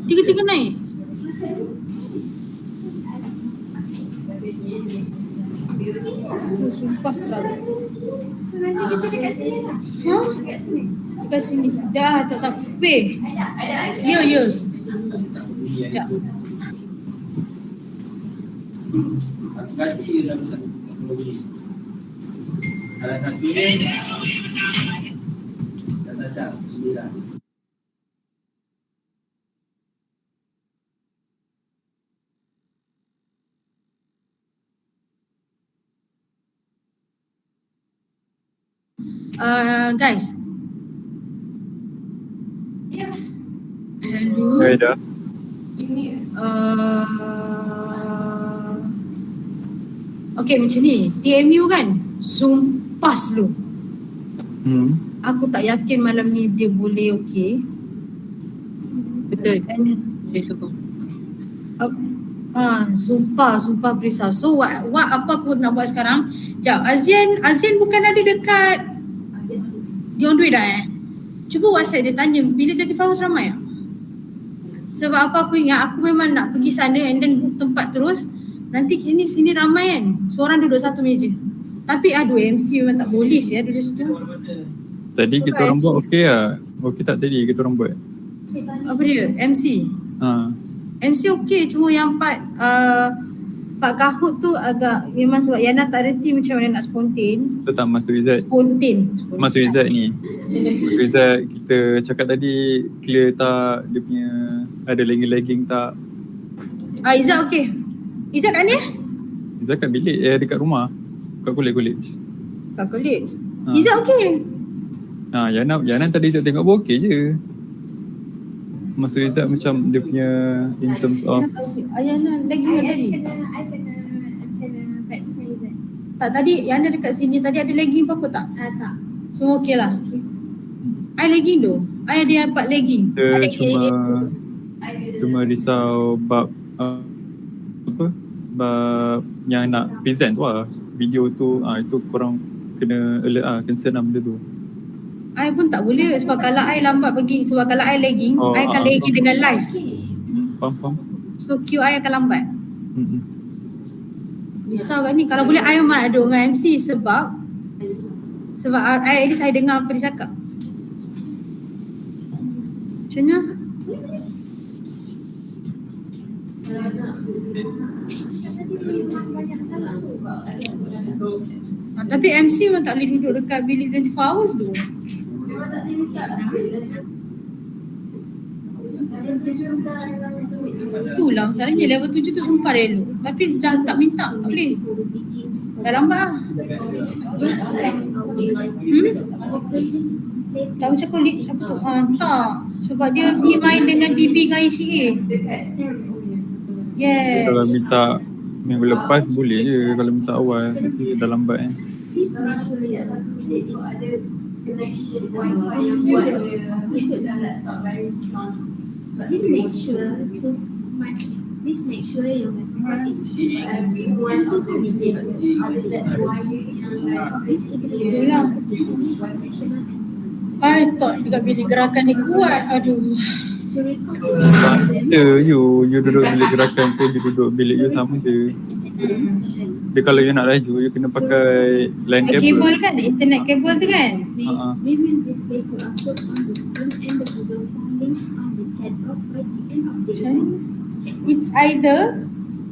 Tiga-tiga naik. Sumpah selalu. So nanti kita dekat sini lah. Dekat sini. Dekat sini. Dah tak tahu. Weh. Yes. Sekejap. Guys. Hello. Dah. Ini okay, macam ni. TMU kan, sumpah slow. Aku tak yakin malam ni dia boleh okay. Betul. Dia sokong. Sumpah berisau. So what apa aku nak buat sekarang? Sekejap, Azian bukan ada dekat dia on the way dah Cuba WhatsApp dia tanya, bilik 24 hours ramai tak? Sebab apa aku ingat, aku memang nak pergi sana and then book tempat terus. Nanti sini ramai kan, seorang duduk satu meja. Tapi aduh, MC memang tak boleh sih duduk situ. Tadi kita orang buat okey lah. Okey tak tadi kita orang buat? Apa dia? MC? MC okey, cuma yang part Kahut tu agak memang sebab Yana tak reti macam mana nak spontan. Tetap masuk Izzat. Spontan. Masuk Izzat ni. Masuk Izzat, kita cakap tadi clear tak, dia punya ada lagging tak? Izzat okey. Izzat kat ni? Izzat kat bilik, dekat rumah. Kat college. Kat college. Izzat okey. Yana tadi Izzat tengok pun okey je. Masuk Izzat macam dia punya in terms of Yana lagi tadi. I kena practice dengan Izzat. Tak, tadi Yana dekat sini tadi ada lagging apa tak? Tak. Semua okey lah. I lagging tu. I ada dapat lagging. Kita cuma risau bab bab yang nak present tu lah. Video tu itu korang kena alert concern lah benda tu. I pun tak boleh sebab kalau I lambat pergi, sebab kalau I lagging, I akan lagging dengan live. Faham. So queue I akan lambat. Risau kan ni. Kalau boleh I memang ada dengan MC sebab I at least I dengar apa dia cakap. Macam mana? Tapi MC memang tak boleh duduk dekat bilik 24 hours tu. Itulah masalahnya, level 7 tu sumpah dia elok. Tapi dah tak minta, tak boleh. Dah lambat lah. Tak macam kulit siapa tu? Tak. Sebab dia pergi main dengan BB dengan ICA. Yes. Kalau minta minggu lepas boleh je kalau minta awal, tapi dah lambat kan. Please make sure your microphone is everyone to communicate other than this I thought dekat bilik gerakan ni kuat. Aduh. You duduk bilik gerakan tu, you duduk bilik you sama je. Dia kalau you nak laju, you kena pakai line kabel kan, internet kabel tu kan. We will display QR code on the screen and the Google Form link on the chat box by the end of the class. It's either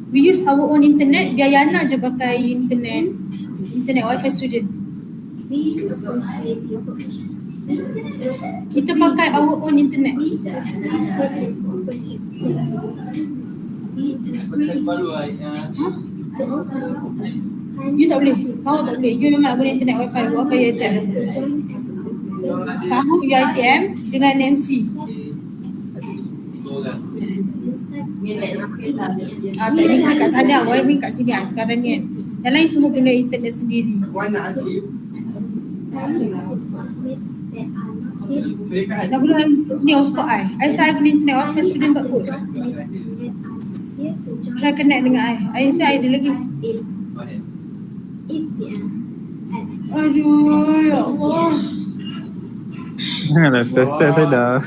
we use our own internet, biar Yana je pakai internet wifi student. We appreciate your question. Kita pakai our own internet. You tak boleh. Kau tak boleh. You memang nak guna internet wifi. Buat apa UiTM? Kamu UiTM dengan MC. Tadi kat sana, wifi kat sini sekarang ni kan. Yang lain semua guna internet sendiri. Dah boleh ni hotspot I saya guna internet wifi student kat kot. Try connect dengan I saya ada lagi. Aduh, ya Allah. Janganlah stress saya dah.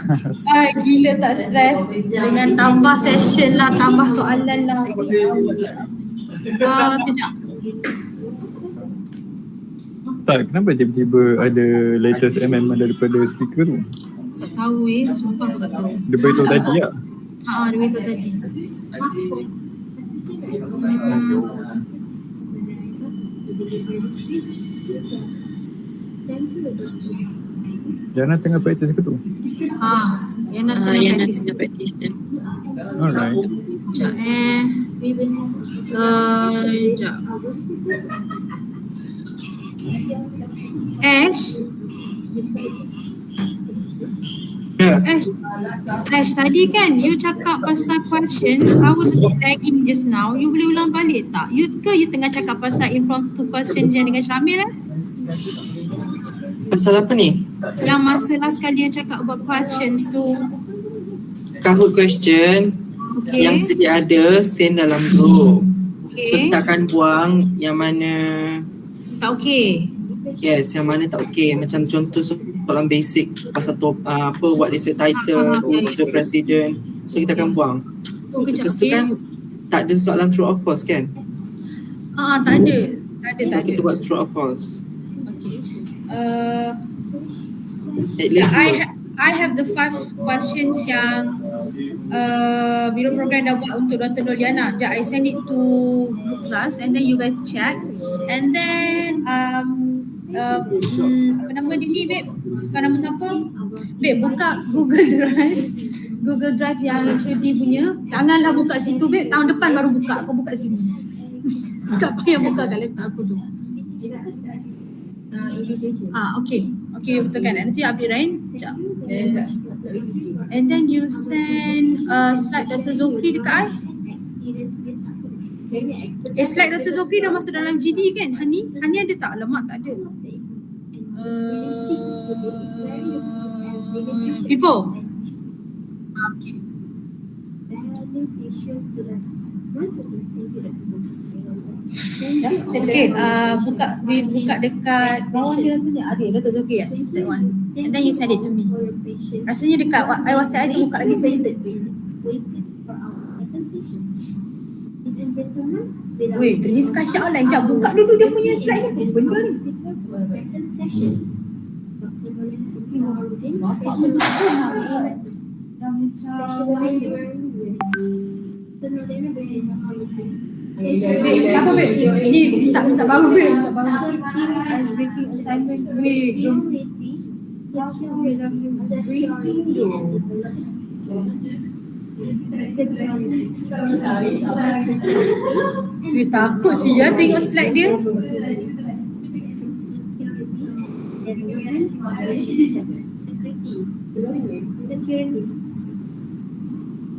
Gila tak stress. Dengan tambah session lah, tambah soalan lah. Kejap. Tak, kenapa tiba-tiba ada latest daripada speaker tu? Tak tahu sumpah tak tahu. Dia beritahu tadi tak? Dia beritahu tadi. Yana tengah practice ke tu? Yana tengah practice. Alright. Sekejap sekejap. Ash, tadi kan you cakap pasal questions, I was a bit lagging just now. You boleh ulang balik tak? You tengah cakap pasal impromptu questions yang dengan Syamil Pasal apa ni? Yang masa last kali you cakap about questions tu. Kahoot question yang sedia ada send dalam group. So kita akan buang yang mana tak okey. Yes, yang mana tak okey. Macam contoh soalan basic pasal what is the title, who's the president. So kita akan buang. Lepas tu kan tak ada soalan true or false kan? Tak ada. So kita buat true or false. At Yeah, least I have the 5 questions yang Biro Program dah buat untuk Dr. Noliana. Sekejap, I send it to group class and then you guys check. And then apa nama dia ni, babe? Bukan nama siapa? Babe, buka Google Drive. Google Drive yang HOD punya. Janganlah buka situ, babe. Tahun depan baru buka. Kau buka situ. Tak payah buka kat laptop aku tu. Okay, betul kan? Nanti update Ryan. Sekejap. And then you send slide Dr. Zokri dekat I. Slide Dr. Zokri dah masuk dalam GD kan? Hani ada tak? Alamak, tak ada. People. Okay. Okay, buka dekat bawah dia rasanya ada Dr. Zokri, yes, that one. And then you send it to me. Rasanya dekat WhatsApp I tu buka lagi sekali. Weh, discussion online. Sekejap, buka dulu dia punya slide ni. Benda ni. Bapak apa babe? Ini minta baru babe. Ice breaking assignment. Wait, takut sih ya tengok slide dia.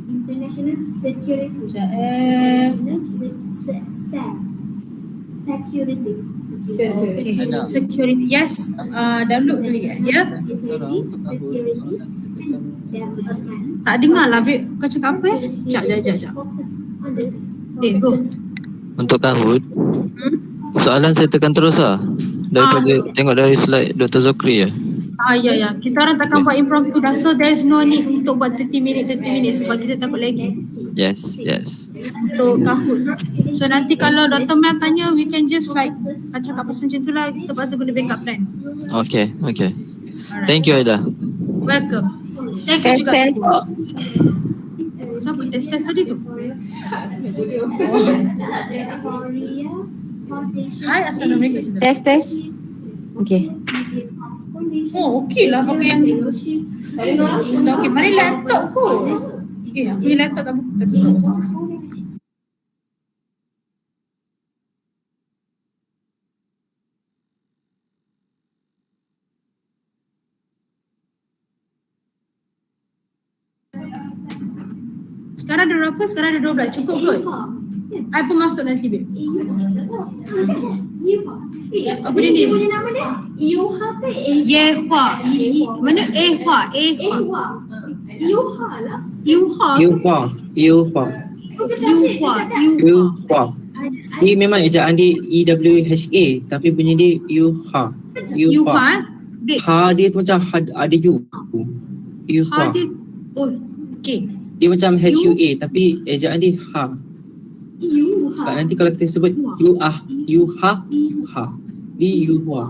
International security. Security. Yes. Download dulu ya. Tak dengar lah babe. Kau cakap apa Sekejap. Go. Untuk Kahoot, soalan saya tekan terus lah. Daripada tengok dari slide Dr. Zokri ya. Ya. Kita orang takkan buat impromptu dah. So there's no need untuk buat 30 minutes sebab kita takut lagi. Yes. Untuk Kahoot. So nanti kalau Dr. Mel tanya, we can just like cakap pasal macam tu lah. Kita pasal guna backup plan. Okay. Thank you Aida. Welcome. Thank you juga. Siapa test tadi tu? Hai, Assalamualaikum. Test. Okay. Okey lah pakai yang tu. Okey, mari laptop ku. Aku ni laptop tak tutup. Sekarang ada berapa? Sekarang ada 12. Cukup kot? I pun masuk nanti, babe. Apa dia ni? Punya nama dia? Yuha ke? Yehua. Mana Ehua? Yuha lah. Yuha. Ini memang ejaan dia EWHA tapi bunyi dia Yuha. Ha dia tu macam ada U. Yuha. Okay. Dia macam HUA tapi ejaan dia ha. Sebab nanti kalau kita sebut Yuha. Di Yuha.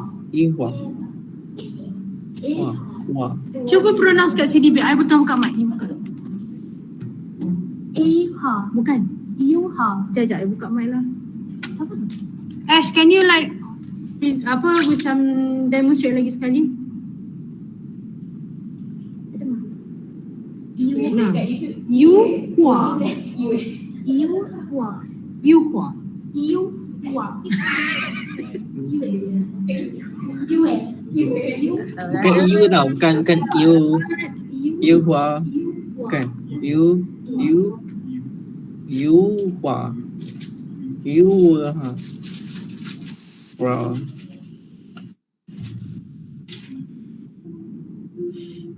Wah. Cuba pronounce kat sini, I betul buka mic ni buka. Eha, bukan. Yuha. Sekejap, I buka mic lah. Siapa tu? Ash, can you like macam demonstrate lagi sekali? Yuhua. Bukan iu tau, bukan iu. Yuhua. Bukan. Yuhua. Wow.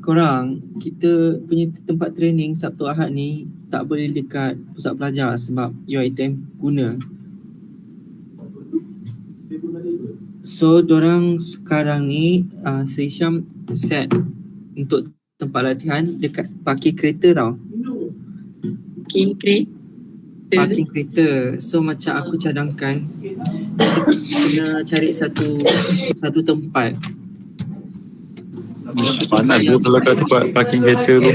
Korang, kita punya tempat training Sabtu Ahad ni tak boleh dekat pusat pelajar sebab your item guna. So dorang sekarang ni si Syam set untuk tempat latihan dekat parking kereta tau. Parking kereta. So macam aku cadangkan kena cari satu tempat. Panas je kalau kat tempat parking kereta tu.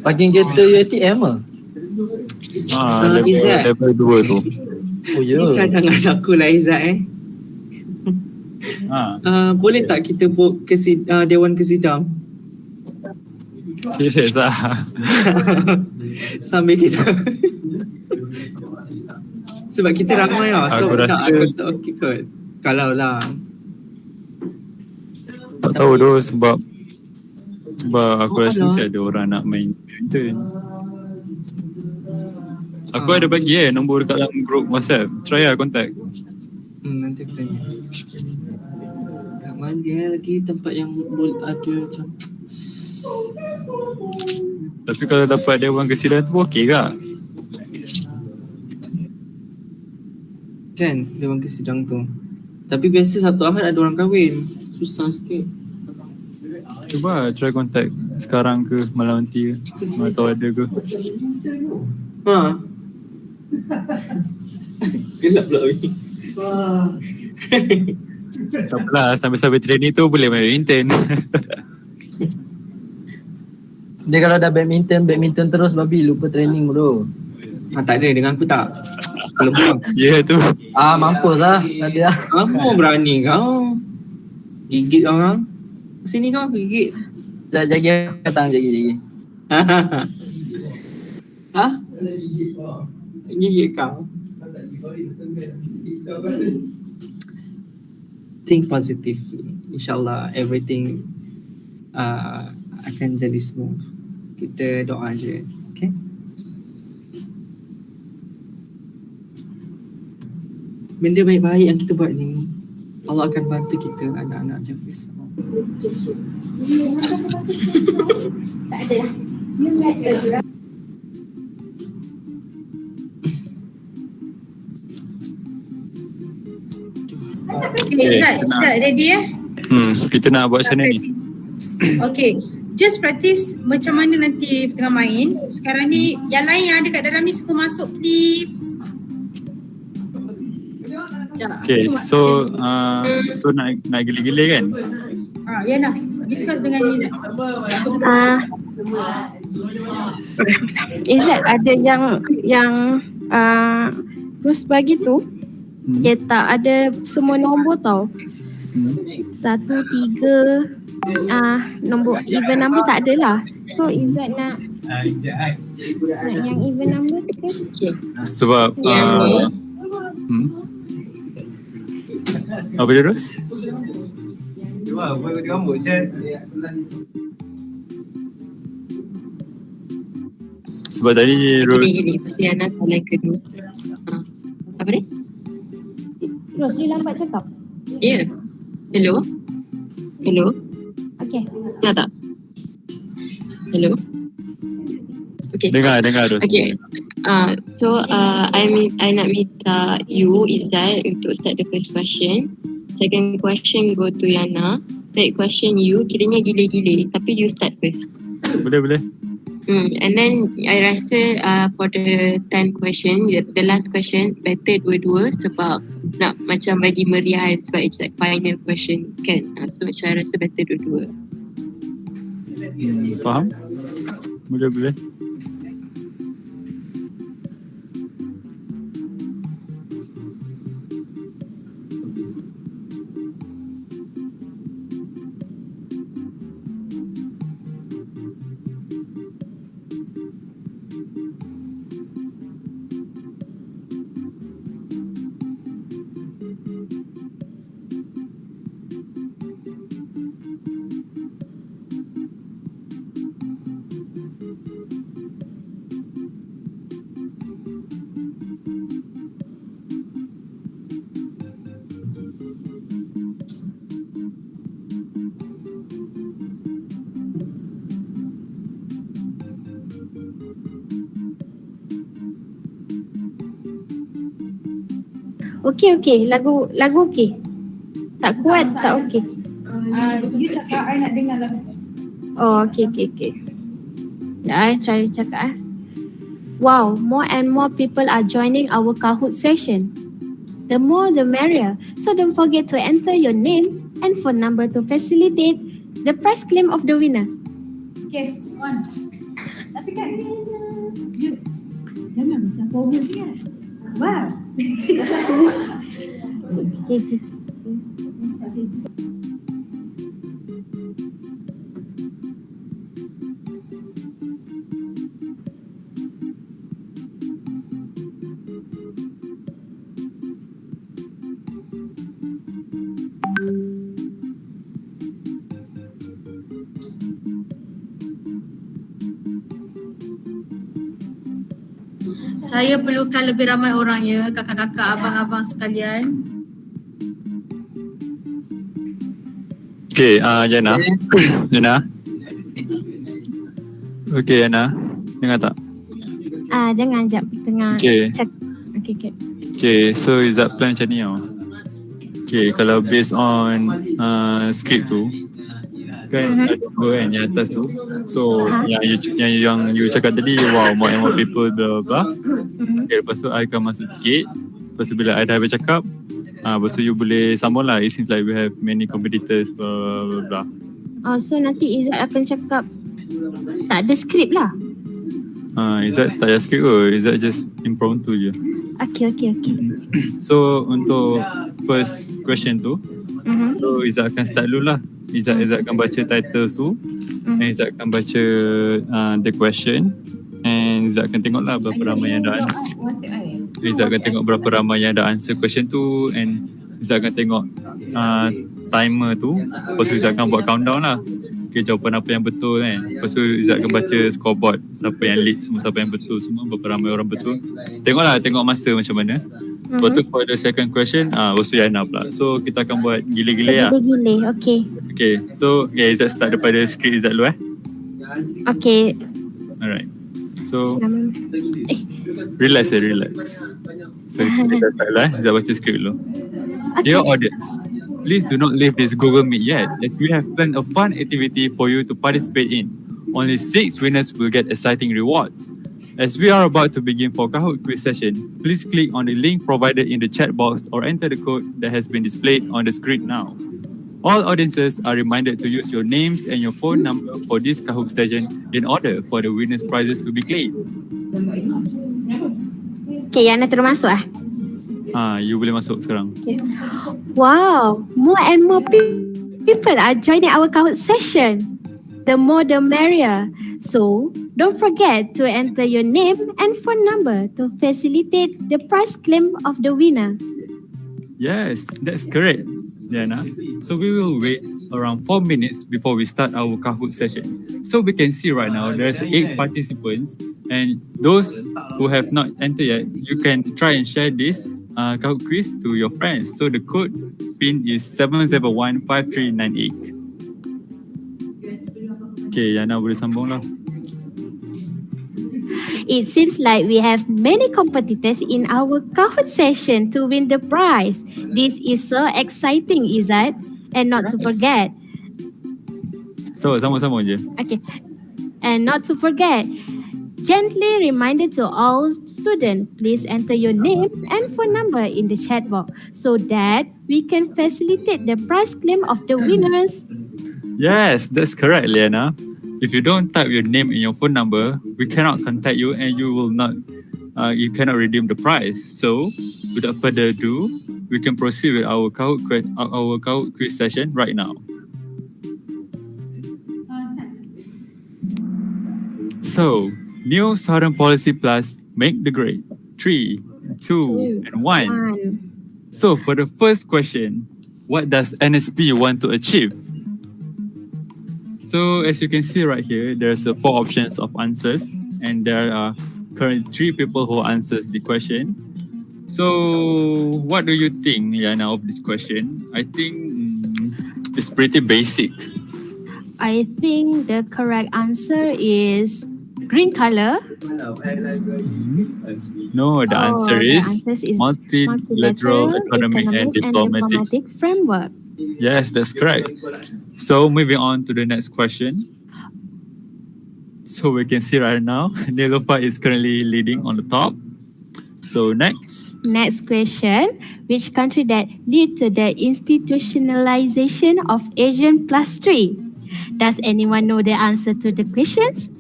Parking kereta UiTM lah. Level 2 tu. Oh ya. Ni cadangan aku lah Izzat boleh tak kita book Dewan Kesidang? Serius lah. Sambil kita sebab kita ramai lah. So Aku macam rasa- aku rasa okey kot. Kalau lah Tak tahu tu sebab aku rasa mesti ada orang nak main badminton. Aku ada bagi nombor dekat dalam group WhatsApp. Try lah contact. Nanti aku tanya. Kat mana lagi tempat yang boleh ada macam Tapi kalau dapat Dewan Kesidang tu okey ke? kan Dewan Kesidang tu. Tapi biasa Sabtu Ahad ada orang kahwin. Susah sikit. Cuba try contact sekarang ke malam nanti ke. Mana tahu ada ke. Gelap pula ni. Tak apalah, sambil-sambil training tu boleh main badminton. Dia kalau dah badminton terus babi lupa training bro. Tak ada dengan aku tak. Kalau buang. Ya tu. Mampus lah. Tak ada lah. Kamu berani kau. Gigit orang. Sini kau gigit. Tak jaga datang jaga. Gigit kau. Think positively. InsyaAllah everything akan jadi smooth. Kita doa je. Okay? Benda baik-baik yang kita buat ni, Allah akan bantu kita anak-anak macam biasa. Tak ada lah. Izzat ready Kita nak buat macam mana ni? Okay, just practice macam mana nanti tengah main. Sekarang ni yang lain yang ada kat dalam ni semua masuk please. Okay, so nak gila-gila kan? Ya nak discuss dengan Izzat. Izzat ada yang Rus bagi tu dia tak ada semua nombor tau. 1, 3 nombor even number tak ada lah. So Izzat nak yang even number tu kan? Sebab apa dia terus? Cuba buat rambut Syed. Sebab tadi Gini, pasal Yana salah yang kedua. Apa ni? Rus, you lambat cakap. Ya. Hello? Okay. Tak? Hello? Okay. Dengar tu. Okay. So I nak minta you Izzat untuk start the first question. Second question go to Yana. Third question you, kiranya gila-gila tapi you start first. Boleh. And then I rasa for the 10 question, the last question better dua-dua sebab nak macam bagi meriah sebab it's like final question kan. So macam I rasa better dua-dua. Faham? Boleh. Okay. Lagu okay. Tak kuat, tak okey. You cakap, I nak dengar lah. Oh, okay. I try cakap. Wow, more and more people are joining our Kahoot session. The more the merrier. So don't forget to enter your name and phone number to facilitate the prize claim of the winner. Okay, one. Tapi kat ni you jangan macam formal kan. Wow. Saya perlukan lebih ramai orang ya, kakak-kakak, abang-abang sekalian. Okay, Jana. Jana. Okay, Jana. Dengar tak? Jangan jap tengah Okay. check. Okay. Okay, so Izzat plan macam ni tau. Okay, kalau based on script tu, kan ada dua kan yang atas tu. So yang you cakap tadi, wow, more and more people blah blah blah. Okay, lepas tu I akan masuk sikit. Lepas tu bila I dah habis cakap, lepas tu you boleh sambung lah. It seems like we have many competitors blah blah blah. Oh, so nanti Izzat akan cakap tak ada skrip lah. Izzat tak payah script kot. Izzat just impromptu je. Okay. So untuk first question tu, so Izzat akan start dulu lah. Izzat akan baca title tu, and Izzat akan baca the question, and Izzat akan tengok lah berapa ramai yang dah answer. Izzat akan tengok berapa ramai yang dah answer question tu, and Izzat akan tengok timer tu. Lepas tu Izzat akan buat countdown lah. Okay, jawapan apa yang betul kan. Lepas tu Izzat akan baca scoreboard, siapa yang lead semua, siapa yang betul semua, berapa ramai orang betul. Tengok masa macam mana. Lepas tu for the second question, lepas tu Yana pula. So kita akan buat gile-gile lah. Gile-gile, okay. Okay, so Izzat start daripada script Izzat dulu Okay. Alright. So relax. So kita start lah. Izzat baca script dulu. Dear audience, please do not leave this Google Meet yet, as we have planned a fun activity for you to participate in. Only 6 winners will get exciting rewards. As we are about to begin for Kahoot quiz session, please click on the link provided in the chat box or enter the code that has been displayed on the screen now. All audiences are reminded to use your names and your phone number for this Kahoot session in order for the winners' prizes to be claimed. Okay, Yana terus masuk You boleh masuk sekarang. Okay. Wow, more and more people are joining our Kahoot session. The more the merrier. So, don't forget to enter your name and phone number to facilitate the prize claim of the winner. Yes, that's correct, Diana. So we will wait around 4 minutes before we start our Kahoot session. So we can see right now there's 8 participants, and those who have not entered yet, you can try and share this Kahoot quiz to your friends. So the code PIN is 7015398. Okay, Yana boleh sambung lah. It seems like we have many competitors in our Kahoot session to win the prize. This is so exciting, Izzat. And not to forget. So, sambung je. Okay. And not to forget, gently reminder to all students, please enter your name and phone number in the chat box so that we can facilitate the prize claim of the winners. Yes, that's correct, Liana. If you don't type your name and your phone number, we cannot contact you and you cannot redeem the prize. So, without further ado, we can proceed with our Kahoot quiz session right now. So, new Southern Policy Plus, make the grade. 3, 2, and 1. So, for the first question, what does NSP want to achieve? So, as you can see right here, there's 4 options of answers, and there are currently 3 people who answers the question. So, what do you think, Yana, of this question? I think it's pretty basic. I think the correct answer is green color. No, the answer is multilateral economic and diplomatic framework. Yes, that's correct. So moving on to the next question. So we can see right now, Nilofa is currently leading on the top. So next. Next question. Which country that lead to the institutionalization of Asian plus 3? Does anyone know the answer to the questions?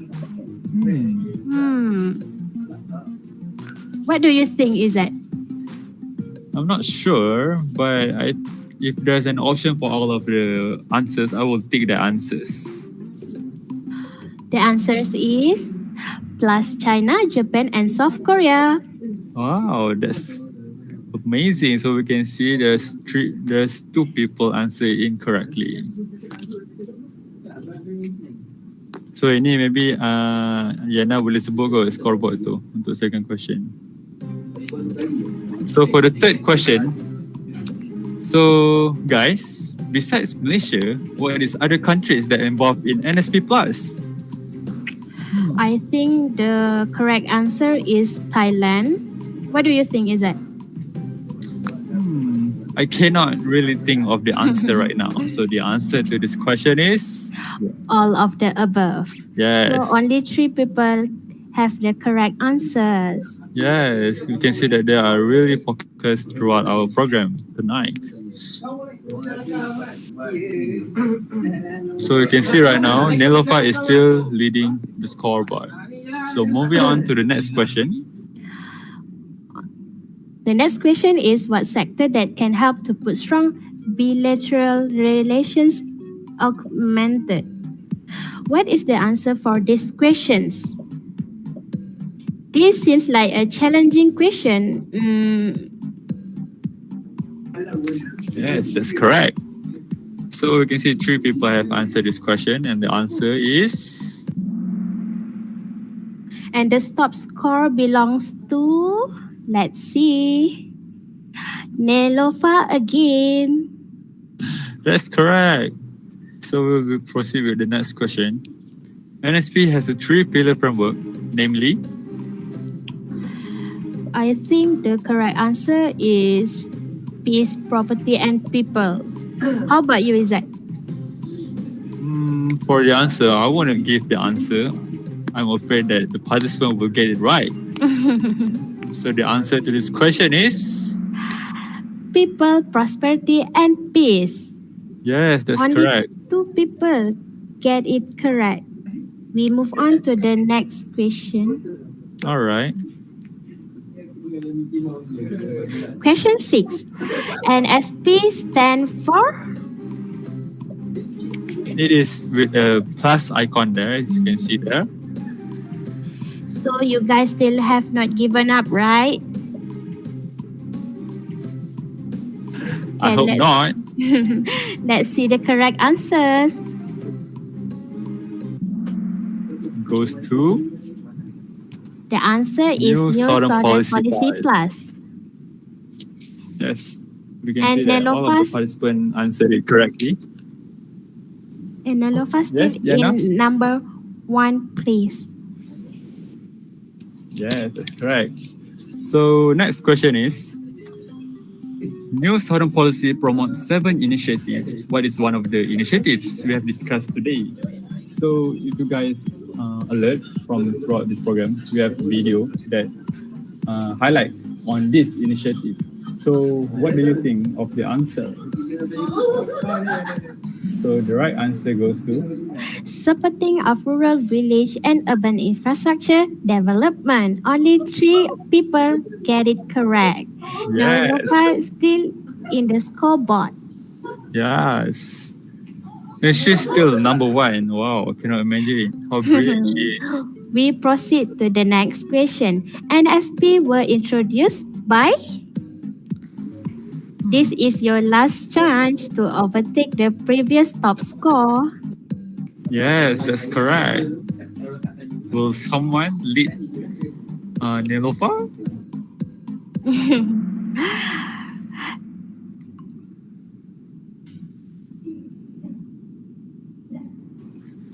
What do you think is that? I'm not sure, but if there's an option for all of the answers, I will take the answers. The answer is plus China, Japan, and South Korea. Wow, that's amazing. So we can see there's two people answer incorrectly. So ini maybe Yana boleh sebut ke scoreboard tu untuk second question. So for the third question, so guys, besides Malaysia, what is other countries that are involved in NSP Plus? I think the correct answer is Thailand. What do you think is that? I cannot really think of the answer right now. So the answer to this question is all of the above. Yes. So only 3 people have the correct answers. Yes, you can see that they are really focused throughout our program tonight. So you can see right now, Nilofa is still leading the scoreboard. So moving on to the next question. The next question is what sector that can help to put strong bilateral relations augmented? What is the answer for these questions? This seems like a challenging question. Yes, that's correct. So we can see 3 people have answered this question, and the answer is. And the top score belongs to, let's see, Nilofa again. That's correct. So we will proceed with the next question. NSP has a 3-pillar framework, namely. I think the correct answer is peace, property, and people. How about you, Izzat? For the answer, I wouldn't give the answer. I'm afraid that the participant will get it right. So the answer to this question is people, prosperity, and peace. Yes, that's Only correct. 2 people get it correct. We move on to the next question. All right. Question 6. NSP stand for? It is with a plus icon there, as you can see there. So you guys still have not given up, right? I hope not. Let's see the correct answers. Goes to the answer is New Southern Policy Plus. Yes, we can see that all of the participants answered it correctly. And Nilofa still in number 1 place. Yes, that's correct. So next question is, New Southern Policy promotes 7 initiatives. What is one of the initiatives we have discussed today? So if you guys alert throughout this program, we have a video that highlights on this initiative. So what do you think of the answer? So the right answer goes to supporting of rural, village, and urban infrastructure development. Only 3 people get it correct. Yes. Nilofa still in the scoreboard. Yes. And she's still number 1. Wow, I cannot imagine how brilliant she is. We proceed to the next question. NSP were introduced by? This is your last chance to overtake the previous top score. Yes, that's correct. Will someone lead Nilofa?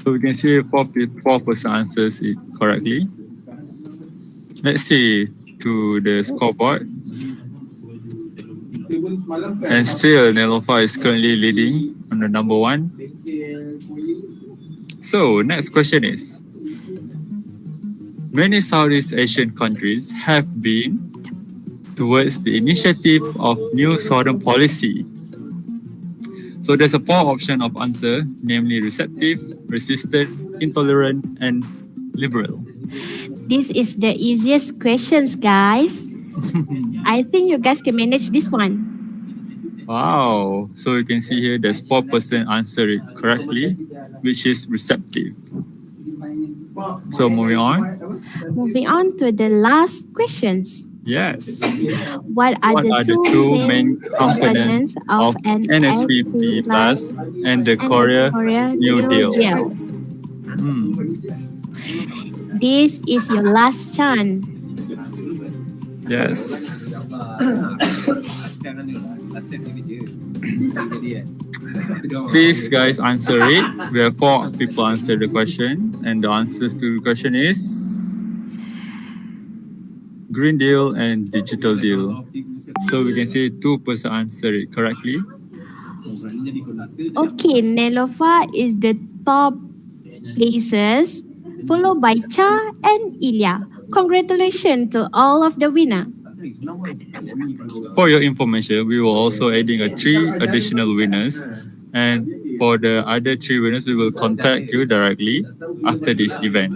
So we can see 4% answers it correctly. Let's see to the scoreboard. And still, Nelofa is currently leading on the number 1. So, next question is, many Southeast Asian countries have been towards the initiative of New Southern Policy. So there's a 4 option of answer, namely receptive, resistant, intolerant, and liberal. This is the easiest questions, guys. I think you guys can manage this one. Wow. So you can see here there's 4% answer it correctly, which is receptive. So moving on. Moving on to the last questions. Yes. What are the two main components of an NSPP Plus and the Korea New Deal? This is your last chance. Yes. Please, guys, answer it. We have 4 people answer the question, and the answers to the question is Green Deal and Digital Deal. So we can say 2% answer it correctly. Okay, Nelofa is the top places, followed by Cha and Ilya. Congratulations to all of the winner. For your information, we will also adding 3 additional winners, and for the other 3 winners, we will contact you directly after this event.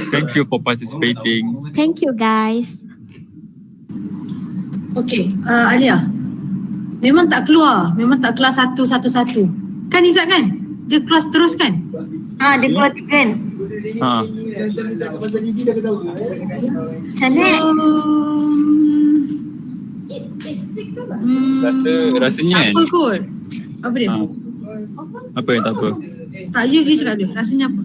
Thank you for participating. Thank you, guys. Okay, Alia. Memang tak keluar kelas 1 satu-satu. Kan Izzat kan? Dia kelas terus kan? Dia keluar 3 kan? Rasanya kan? Apa kot? Apa dia? Apa yang tak apa? Tak, you cakap dia. Rasanya apa?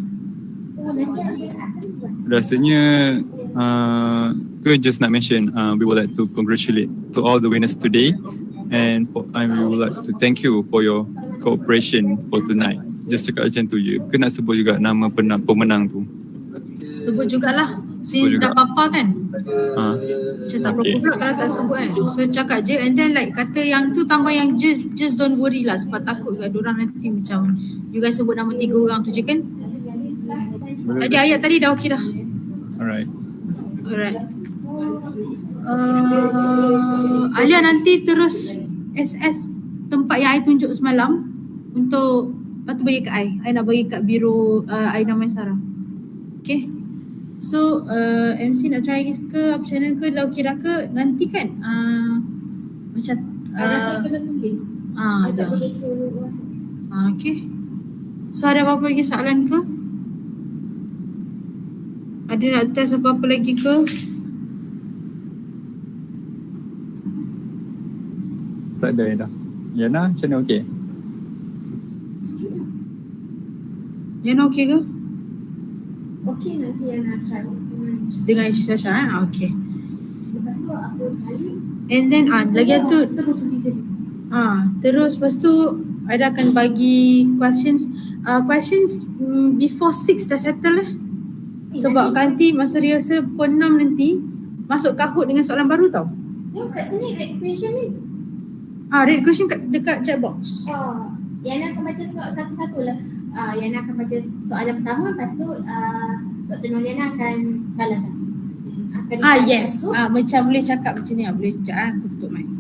Rasanya just nak mention, we would like to congratulate to all the winners today, and we would like to thank you for your cooperation for tonight. Just cakap macam tu je. Ke nak sebut juga nama pemenang tu? Sebut jugalah. Since dah papa kan? Macam tak apa pula kalau tak sebut kan. So cakap je, and then like kata yang tu tambah yang just don't worry lah, sebab takut juga diorang nanti macam you guys sebut nama 3 orang tu je kan? Tadi ayat tadi dah okey dah. Alright. Alia nanti terus SS tempat yang I tunjuk semalam untuk lepas tu bagi kat I nak bagi kat biro Aina Maisara. Okay. So MC nak try lagi ke apa channel ke dah okey dah ke nanti kan macam Rasa kena tulis. I tak boleh through WhatsApp. Okay. So ada apa-apa lagi soalan ke? Ada nak test apa-apa lagi ke? Tak ada dah. Yana, macam mana okey? Yana okey ke? Okey, nanti Yana try. Dengan Syasha okey. Lepas tu upload balik. And then lagi tu terus sedih. Terus lepas tu ada akan bagi questions before 6 dah settle lah. Sebab nanti masa rehearsal pukul 6 nanti masuk Kahoot dengan soalan baru tau. Kat sini red question ni. Red question dekat chat box. Yana akan baca soal satu-satu lah. Yana akan baca soalan pertama, lepas tu Dr. Noliana akan balas lah. Yes. Macam boleh cakap macam ni lah. Boleh cakap aku tutup mic.